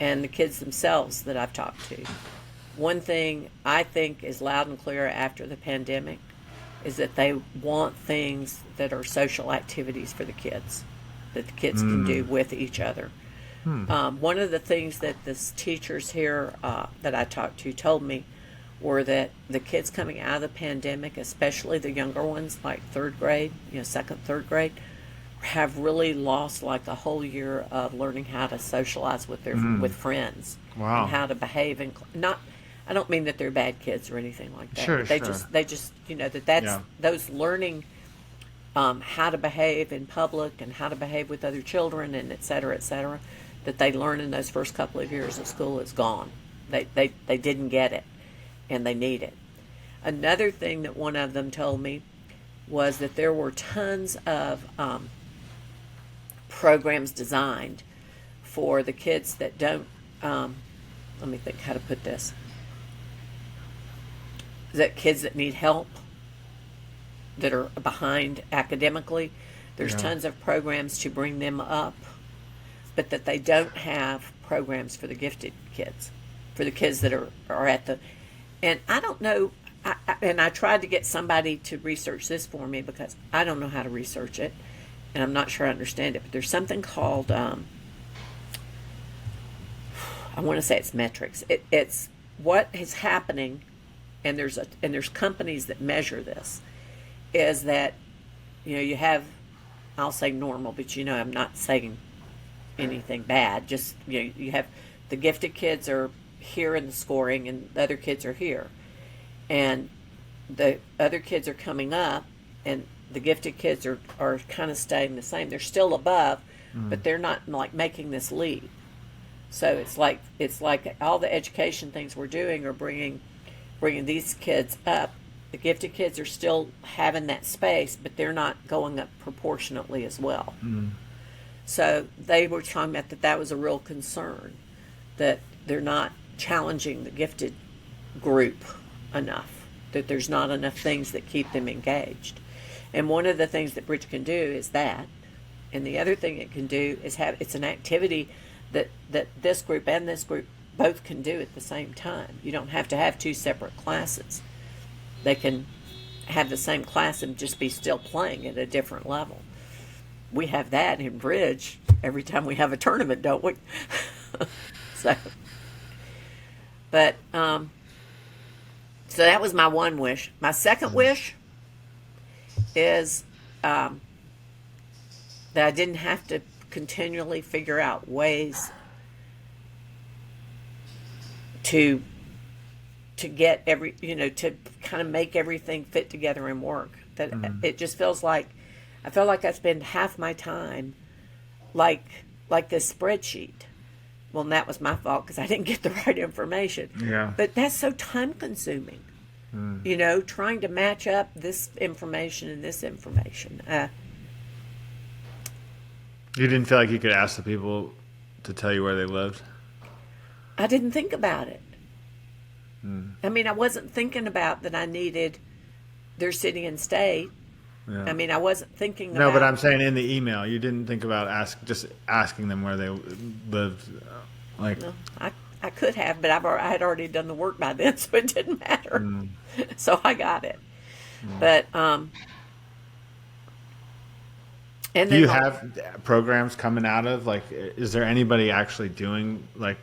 and the kids themselves that I've talked to, one thing I think is loud and clear after the pandemic is that they want things that are social activities for the kids, that the kids can do with each other. One of the things that the teachers here that I talked to told me were that the kids coming out of the pandemic, especially the younger ones, like third grade, second, third grade, have really lost like a whole year of learning how to socialize with their with friends. Wow. And how to behave, and I don't mean that they're bad kids or anything like that. Sure, they sure. just that's those learning how to behave in public and how to behave with other children, and et cetera, that they learn in those first couple of years of school is gone. They didn't get it, and they need it. Another thing that one of them told me was that there were tons of programs designed for the kids that don't, let me think how to put this, that kids that need help, that are behind academically. There's tons of programs to bring them up, but that they don't have programs for the gifted kids, for the kids that are at the, and I don't know, and I tried to get somebody to research this for me because I don't know how to research it, and I'm not sure I understand it, but there's something called, I want to say it's metrics. It's what is happening, and there's companies that measure this, is that, you have, I'll say normal, but I'm not saying anything bad, just, you have the gifted kids are here in the scoring, and the other kids are here, and the other kids are coming up, and the gifted kids are kind of staying the same. They're still above, but they're not like making this leap. So it's like all the education things we're doing are bringing these kids up. The gifted kids are still having that space, but they're not going up proportionately as well. So they were talking about that was a real concern, that they're not challenging the gifted group enough, that there's not enough things that keep them engaged. And one of the things that Bridge can do is that. And the other thing it can do is it's an activity that this group and this group both can do at the same time. You don't have to have two separate classes. They can have the same class and just be still playing at a different level. We have that in Bridge every time we have a tournament, don't we? So that was my one wish. My second wish is that I didn't have to continually figure out ways to get to kind of make everything fit together and work. That it just feels like I feel like I spend half my time like this spreadsheet. Well, and that was my fault because I didn't get the right information. Yeah. But that's so time consuming. Trying to match up this information and this information. You didn't feel like you could ask the people to tell you where they lived? I didn't think about it. I mean, I wasn't thinking about that I needed their city and state, Yeah. I mean, I wasn't thinking No, about. but I'm saying in the email, you didn't think about just asking them where they lived. Like, No, I could have, but I had already done the work by then, so it didn't matter. So I got it. But and do then you the, have programs coming out of, like, is there anybody actually doing, like,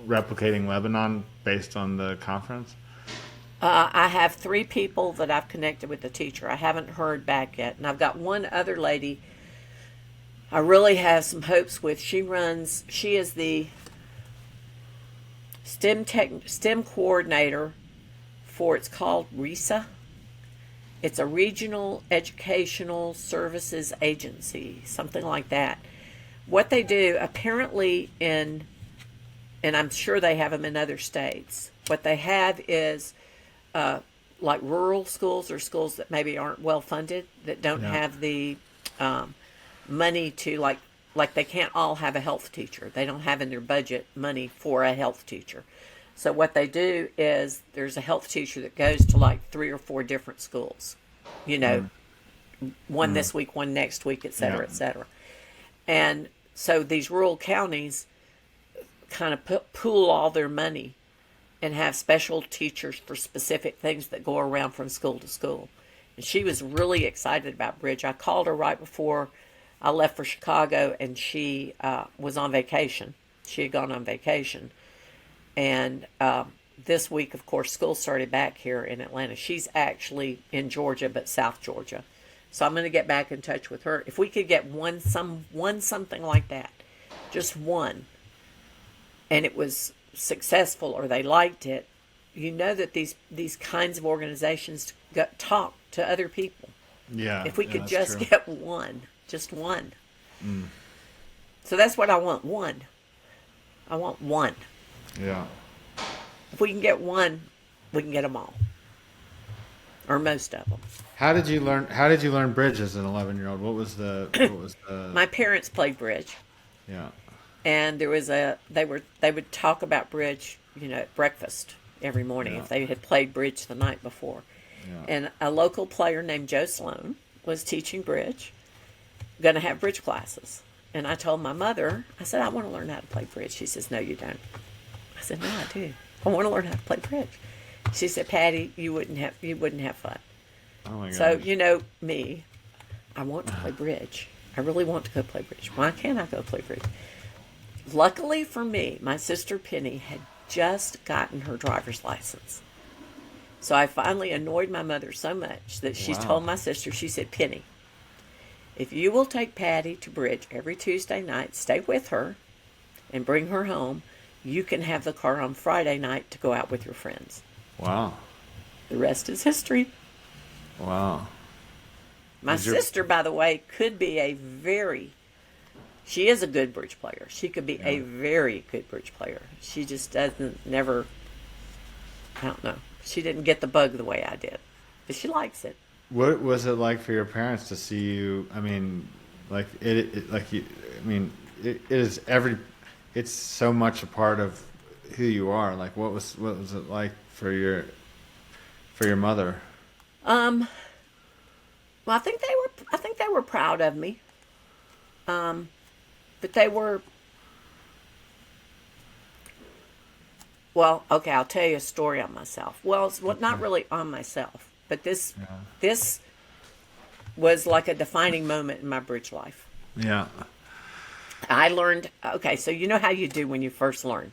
replicating Lebanon based on the conference? I have 3 people that I've connected with the teacher. I haven't heard back yet, and I've got one other lady I really have some hopes with. She is the STEM coordinator for, it's called RESA. It's a Regional Educational Services Agency, something like that. What they do, apparently and I'm sure they have them in other states, what they have is like rural schools or schools that maybe aren't well funded, that don't Yeah. have the money to, like they can't all have a health teacher. They don't have in their budget money for a health teacher. So what they do is there's a health teacher that goes to like 3 or 4 different schools, you know, one this week, one next week, et cetera, Yeah. et cetera. And so these rural counties kind of pool all their money and have special teachers for specific things that go around from school to school. And she was really excited about Bridge. I called her right before I left for Chicago, and she was on vacation. She had gone on vacation. And this week, of course, school started back here in Atlanta. She's actually in Georgia, but South Georgia. So I'm going to get back in touch with her. If we could get one something like that, just one, and it was successful or they liked it, you know that these kinds of organizations talk to other people. Yeah. If we yeah, could that's just true. get one, just one. So that's what I want, one. I want one. Yeah. If we can get one, we can get them all, or most of them. How did you learn bridge as an 11-year-old? What was the My parents played bridge, yeah. and they would talk about bridge, you know, at breakfast every morning Yeah. if they had played bridge the night before. Yeah. And a local player named Joe Sloan was teaching bridge, going to have bridge classes. And I told my mother, I said, I want to learn how to play bridge. She says, no, you don't. I said, no, I do. I want to learn how to play bridge. She said, Patty, you wouldn't have fun. Oh my gosh. So, you know me, I want to play bridge. I really want to go play bridge. Why can't I go play bridge? Luckily for me, my sister Penny had just gotten her driver's license. So I finally annoyed my mother so much that she Wow. told my sister, she said, Penny, if you will take Patty to bridge every Tuesday night, stay with her, and bring her home, you can have the car on Friday night to go out with your friends. Wow. The rest is history. Wow. My Is your- sister, by the way, could be she is a good bridge player. She could be a very good bridge player. She just I don't know. She didn't get the bug the way I did. But she likes it. What was it like for your parents to see you? I mean, like like you. I mean, it is it's so much a part of who you are. Like, what was it like for your mother? Well, I think they were proud of me. But they were. Well, okay, I'll tell you a story on myself. Well, it's not really on myself, but this was like a defining moment in my bridge life. Yeah. I learned. Okay, so you know how you do when you first learn.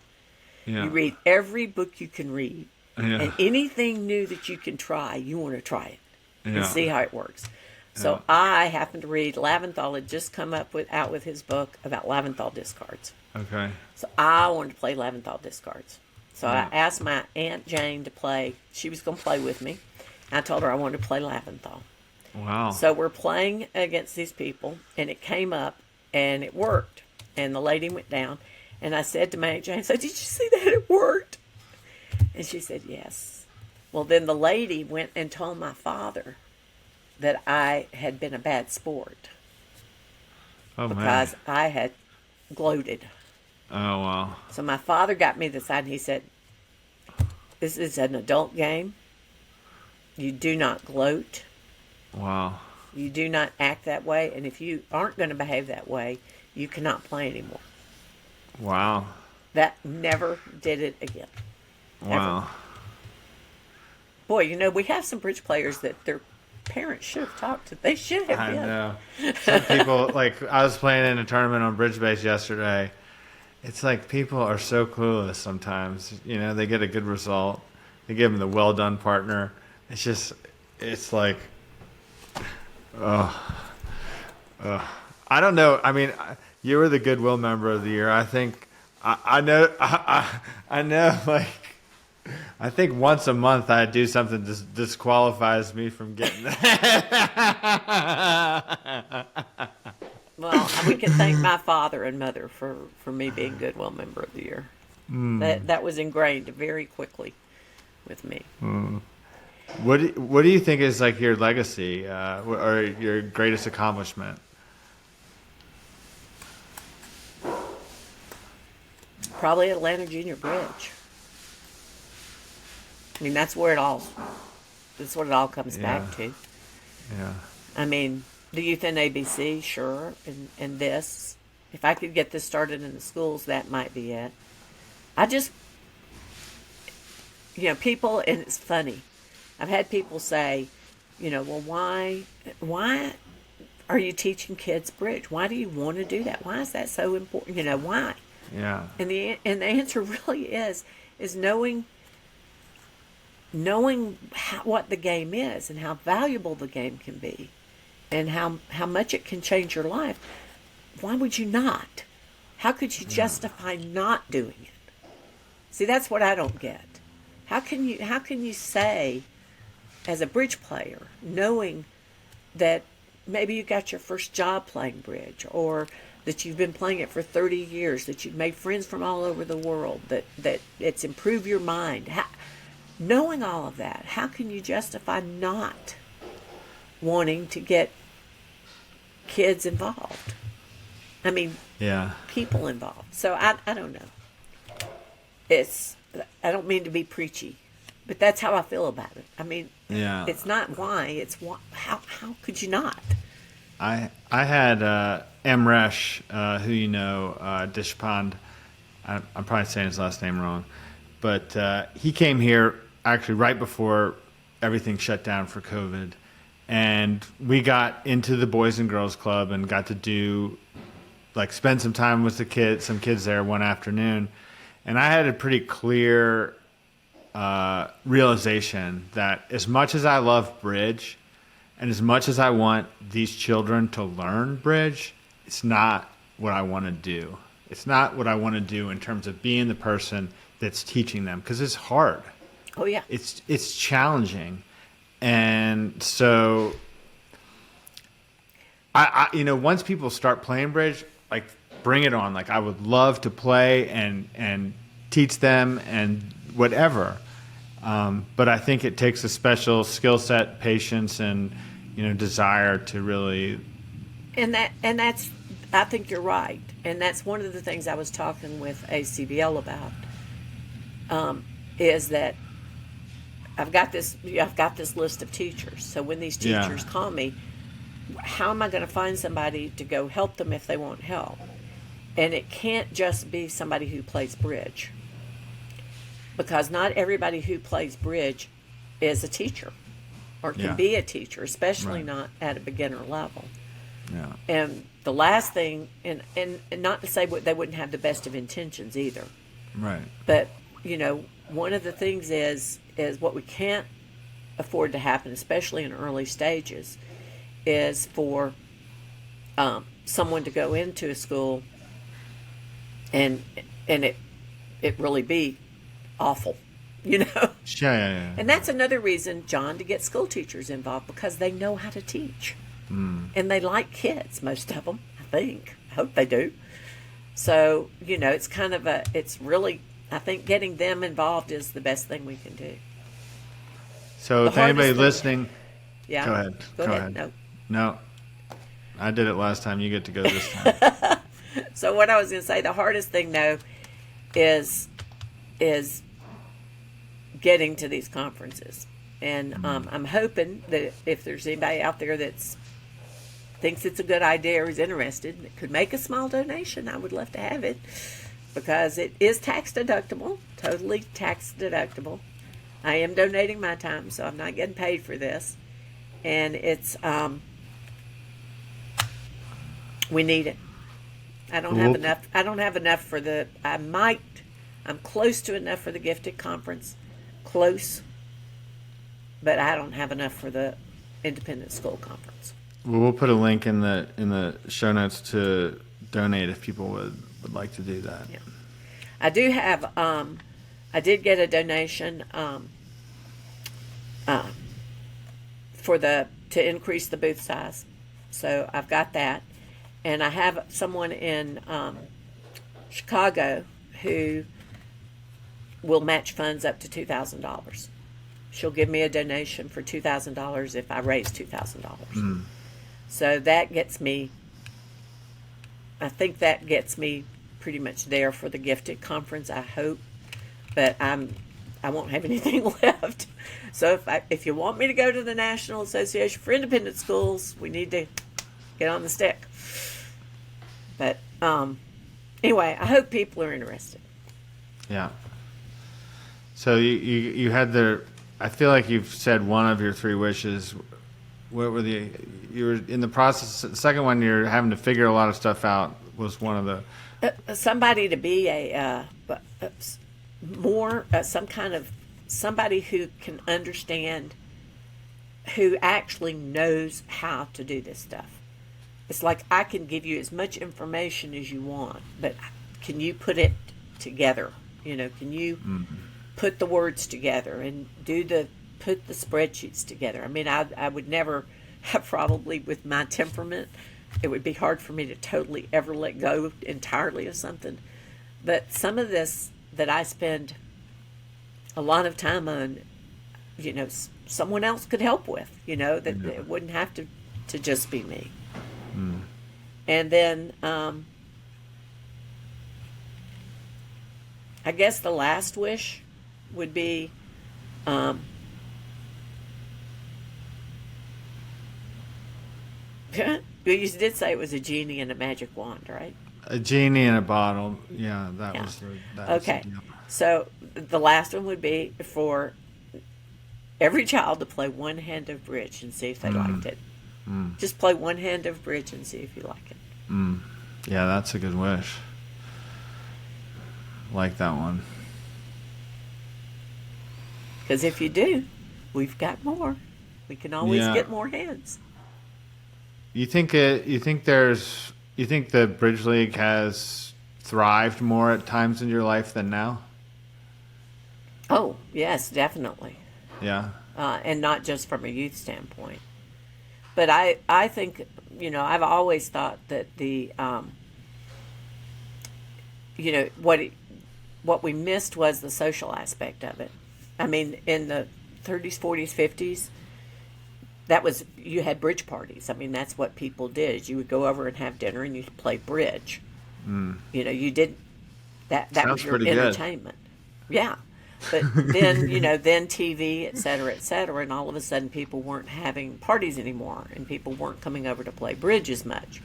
Yeah. You read every book you can read, Yeah. and anything new that you can try, you want to try it and Yeah. see how it works. So I happened to read Laventhal had just come out with his book about Laventhal discards. Okay. So I wanted to play Laventhal discards. So Yeah. I asked my Aunt Jane to play. She was going to play with me. I told her I wanted to play Laventhal. Wow. So we're playing against these people, and it came up, and it worked. And the lady went down, and I said to my Aunt Jane, "Did you see that? It worked." And she said, "Yes." Well, then the lady went and told my father that I had been a bad sport oh man. because I had gloated. Oh wow. So my father got me the side, and he said, "This is an adult game. You do not gloat. Wow. You do not act that way, and if you aren't going to behave that way, you cannot play anymore. Wow. That never did it again. Ever. Wow. Boy, we have some bridge players that their parents should have talked to. They should have I been. know. Some people, like, I was playing in a tournament on bridge base yesterday. It's like people are so clueless sometimes. They get a good result. They give them the well done partner. It's like, I don't know. I mean, you were the Goodwill member of the year. I think, I know, I know, like, I think once a month I do something that disqualifies me from getting that. Well, we can thank my father and mother for me being Goodwill member of the year. That was ingrained very quickly with me. What do you think is like your legacy or your greatest accomplishment? Probably Atlanta Junior Bridge. I mean, that's what it all comes back to. Yeah. I mean, the youth in ABC, sure, and this. If I could get this started in the schools, that might be it. I just, people, and it's funny. I've had people say, well, why are you teaching kids bridge? Why do you want to do that? Why is that so important? Why? Yeah. And the answer really is knowing what the game is and how valuable the game can be and how much it can change your life. Why would you not? How could you justify not doing it? See, that's what I don't get. How can you say, as a bridge player, knowing that maybe you got your first job playing bridge, or that you've been playing it for 30 years, that you've made friends from all over the world, that it's improved your mind. Knowing all of that, how can you justify not wanting to get kids involved? I mean, people involved. So I don't know. I don't mean to be preachy, but that's how I feel about it. I mean, it's not why, it's how could you not? I had Amresh, who Dishpand. I'm probably saying his last name wrong, but he came here actually right before everything shut down for COVID, and we got into the Boys and Girls Club and got to spend some time with some kids there one afternoon, and I had a pretty clear realization that as much as I love bridge, and as much as I want these children to learn bridge, it's not what I want to do. It's not what I want to do in terms of being the person that's teaching them, because it's hard. Oh yeah, it's challenging, and so I once people start playing bridge, like, bring it on. Like, I would love to play and teach them and whatever, but I think it takes a special skill set, patience, and desire to really. And that's, I think you're right, and that's one of the things I was talking with ACBL about. Is that I've got this list of teachers. So when these teachers call me, how am I going to find somebody to go help them if they want help? And it can't just be somebody who plays bridge, because not everybody who plays bridge is a teacher or can be a teacher, especially not at a beginner level. Yeah. And the last thing, and not to say they wouldn't have the best of intentions either. Right. But, one of the things is what we can't afford to happen, especially in early stages, is for someone to go into a school and it really be awful, Yeah. And that's another reason, John, to get school teachers involved, because they know how to teach. And they like kids, most of them, I think. I hope they do. So, it's kind of it's really, I think getting them involved is the best thing we can do. So if anybody listening, yeah, go ahead. Go ahead. No, I did it last time. You get to go this time. So what I was going to say, the hardest thing though is getting to these conferences. And I'm hoping that if there's anybody out there that's thinks it's a good idea or is interested, that could make a small donation, I would love to have it, because it is tax deductible, totally tax deductible. I am donating my time, so I'm not getting paid for this, and it's we need it. I don't have enough. I don't have enough for the. I'm close to enough for the gifted conference, close, but I don't have enough for the independent school conference. Well, we'll put a link in the show notes to donate if people would like to do that. Yeah. I do have. I did get a donation to increase the booth size, so I've got that, and I have someone in Chicago who will match funds up to $2,000. She'll give me a donation for $2,000 if I raise $2,000. So that gets me. I think that gets me pretty much there for the gifted conference. I hope, but I won't have anything left. So if you want me to go to the National Association for Independent Schools, we need to get on the stick. But anyway, I hope people are interested. Yeah. So you had I feel like you've said one of your three wishes. What were you were in the process. The second one, you're having to figure a lot of stuff out, was one of the. Somebody to be somebody who can understand, who actually knows how to do this stuff. It's like I can give you as much information as you want, but can you put it together? Can you put the words together and put the spreadsheets together? I mean, I would never, probably with my temperament, it would be hard for me to totally ever let go entirely of something. But some of this that I spend a lot of time on, someone else could help with, that it wouldn't have to just be me. And then I guess the last wish would be you did say it was a genie and a magic wand, right? A genie in a bottle. Yeah, that was okay. So the last one would be for every child to play one hand of bridge and see if they liked it. Just play one hand of bridge and see if you like it. Yeah, that's a good wish. Like that one. Because if you do, we've got more. We can always get more hands. You think the Bridge League has thrived more at times in your life than now? Oh, yes, definitely. Yeah. And not just from a youth standpoint. But I think, I've always thought that the, what we missed was the social aspect of it. I mean, in the 30s, 40s, 50s, you had bridge parties. I mean, that's what people did. You would go over and have dinner and you'd play bridge. You did, that was your entertainment. Good. Yeah. But then, then TV, et cetera, and all of a sudden people weren't having parties anymore, and people weren't coming over to play bridge as much.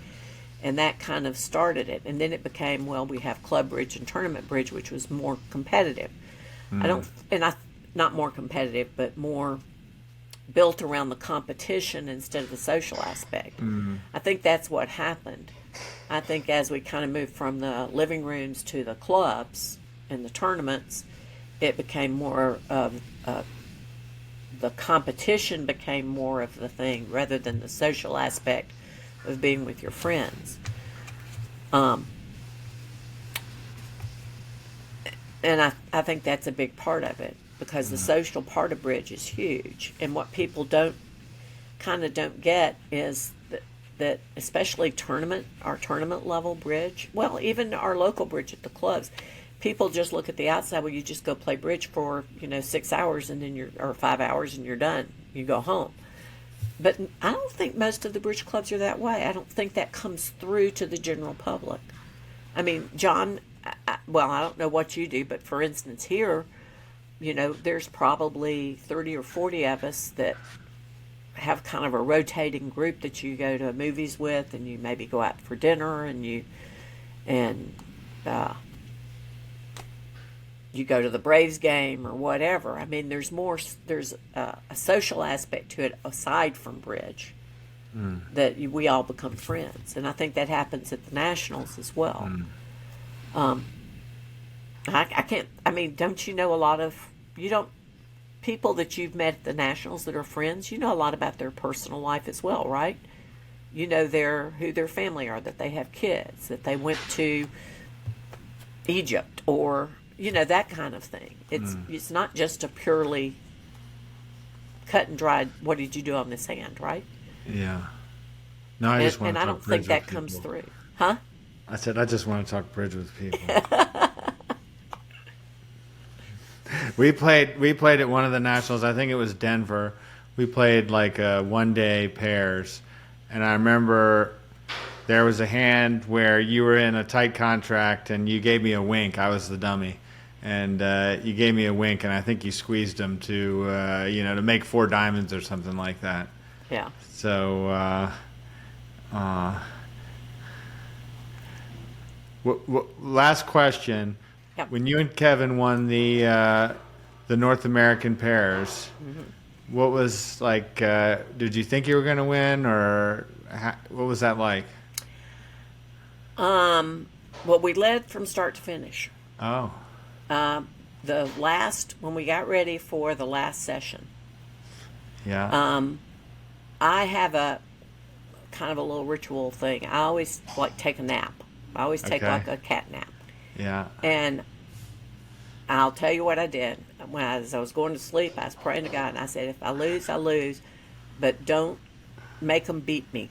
And that kind of started it. And then it became, we have club bridge and tournament bridge, which was more competitive. Not more competitive, but more built around the competition instead of the social aspect. I think that's what happened. I think as we kind of moved from the living rooms to the clubs and the tournaments, it became more of the competition became more of the thing rather than the social aspect of being with your friends. And I think that's a big part of it, because the social part of bridge is huge. And what people don't get is that especially our tournament level bridge, even our local bridge at the clubs, people just look at the outside. You just go play bridge for 6 hours and then or 5 hours and you're done. You go home. But I don't think most of the bridge clubs are that way. I don't think that comes through to the general public. I mean, John, I don't know what you do, but for instance, here there's probably 30 or 40 of us that have kind of a rotating group that you go to movies with, and you maybe go out for dinner, and uh, you go to the Braves game or whatever. I mean, there's a social aspect to it aside from bridge, that we all become friends, and I think that happens at the Nationals as well. I can't. I mean, don't you know a lot of people that you've met at the Nationals that are friends? You know a lot about their personal life as well, right? You know who their family are, that they have kids, that they went to Egypt, or that kind of thing. It's not just a purely cut and dried. What did you do on this hand, right? Yeah. No, I just want and to I talk don't bridge think that with comes people. through, huh? I said I just want to talk bridge with people. We played at one of the Nationals. I think it was Denver. We played like one-day pairs, and I remember there was a hand where you were in a tight contract and you gave me a wink. I was the dummy, and you gave me a wink, and I think you squeezed him to to make 4 diamonds or something like that. Yeah. So last question. Yep. When you and Kevin won the North American pairs, what was like? Did you think you were going to win, or what was that like? Well, we led from start to finish. Oh, When we got ready for the last session, yeah. I have a kind of a little ritual thing. I always take a nap. I always take Okay. like a cat nap. Yeah. And I'll tell you what I did. As I was going to sleep, I was praying to God, and I said, if I lose, I lose, but don't make them beat me.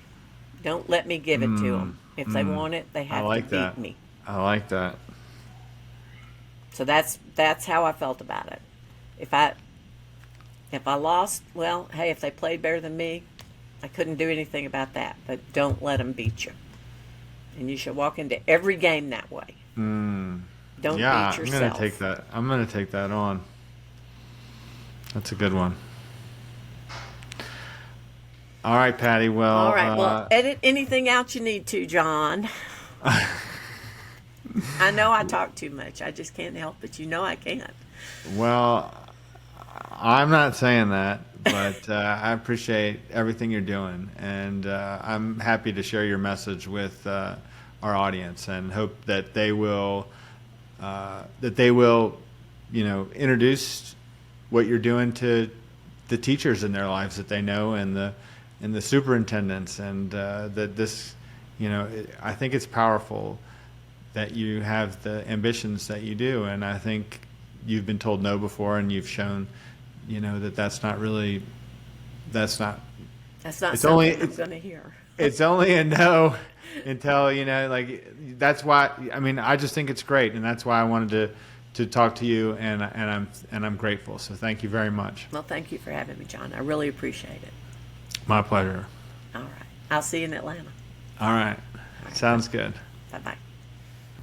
Don't let me give it to them. If they want it, they have to beat me. I like that. So that's how I felt about it. If I lost, well, hey, if they played better than me, I couldn't do anything about that. But don't let them beat you. And you should walk into every game that way. Don't beat yourself. I'm gonna take that. I'm gonna take that on. That's a good one. All right, Patty. Well, All right. Well, edit anything out you need to, John. I know I talk too much. I just can't help it. I can't. well, I'm not saying that, but I appreciate everything you're doing, and I'm happy to share your message with our audience, and hope that they will introduce what you're doing to the teachers in their lives that they know, and the superintendents, and that this, I think it's powerful that you have the ambitions that you do, and I think you've been told no before, and you've shown, that's not That's not it's something only- I'm going to hear. it's only a no until that's why. I mean, I just think it's great, and that's why I wanted to talk to you, and I'm grateful. So thank you very much. Well, thank you for having me, John. I really appreciate it. My pleasure. All right. I'll see you in Atlanta. All right. Sounds good. Bye-bye.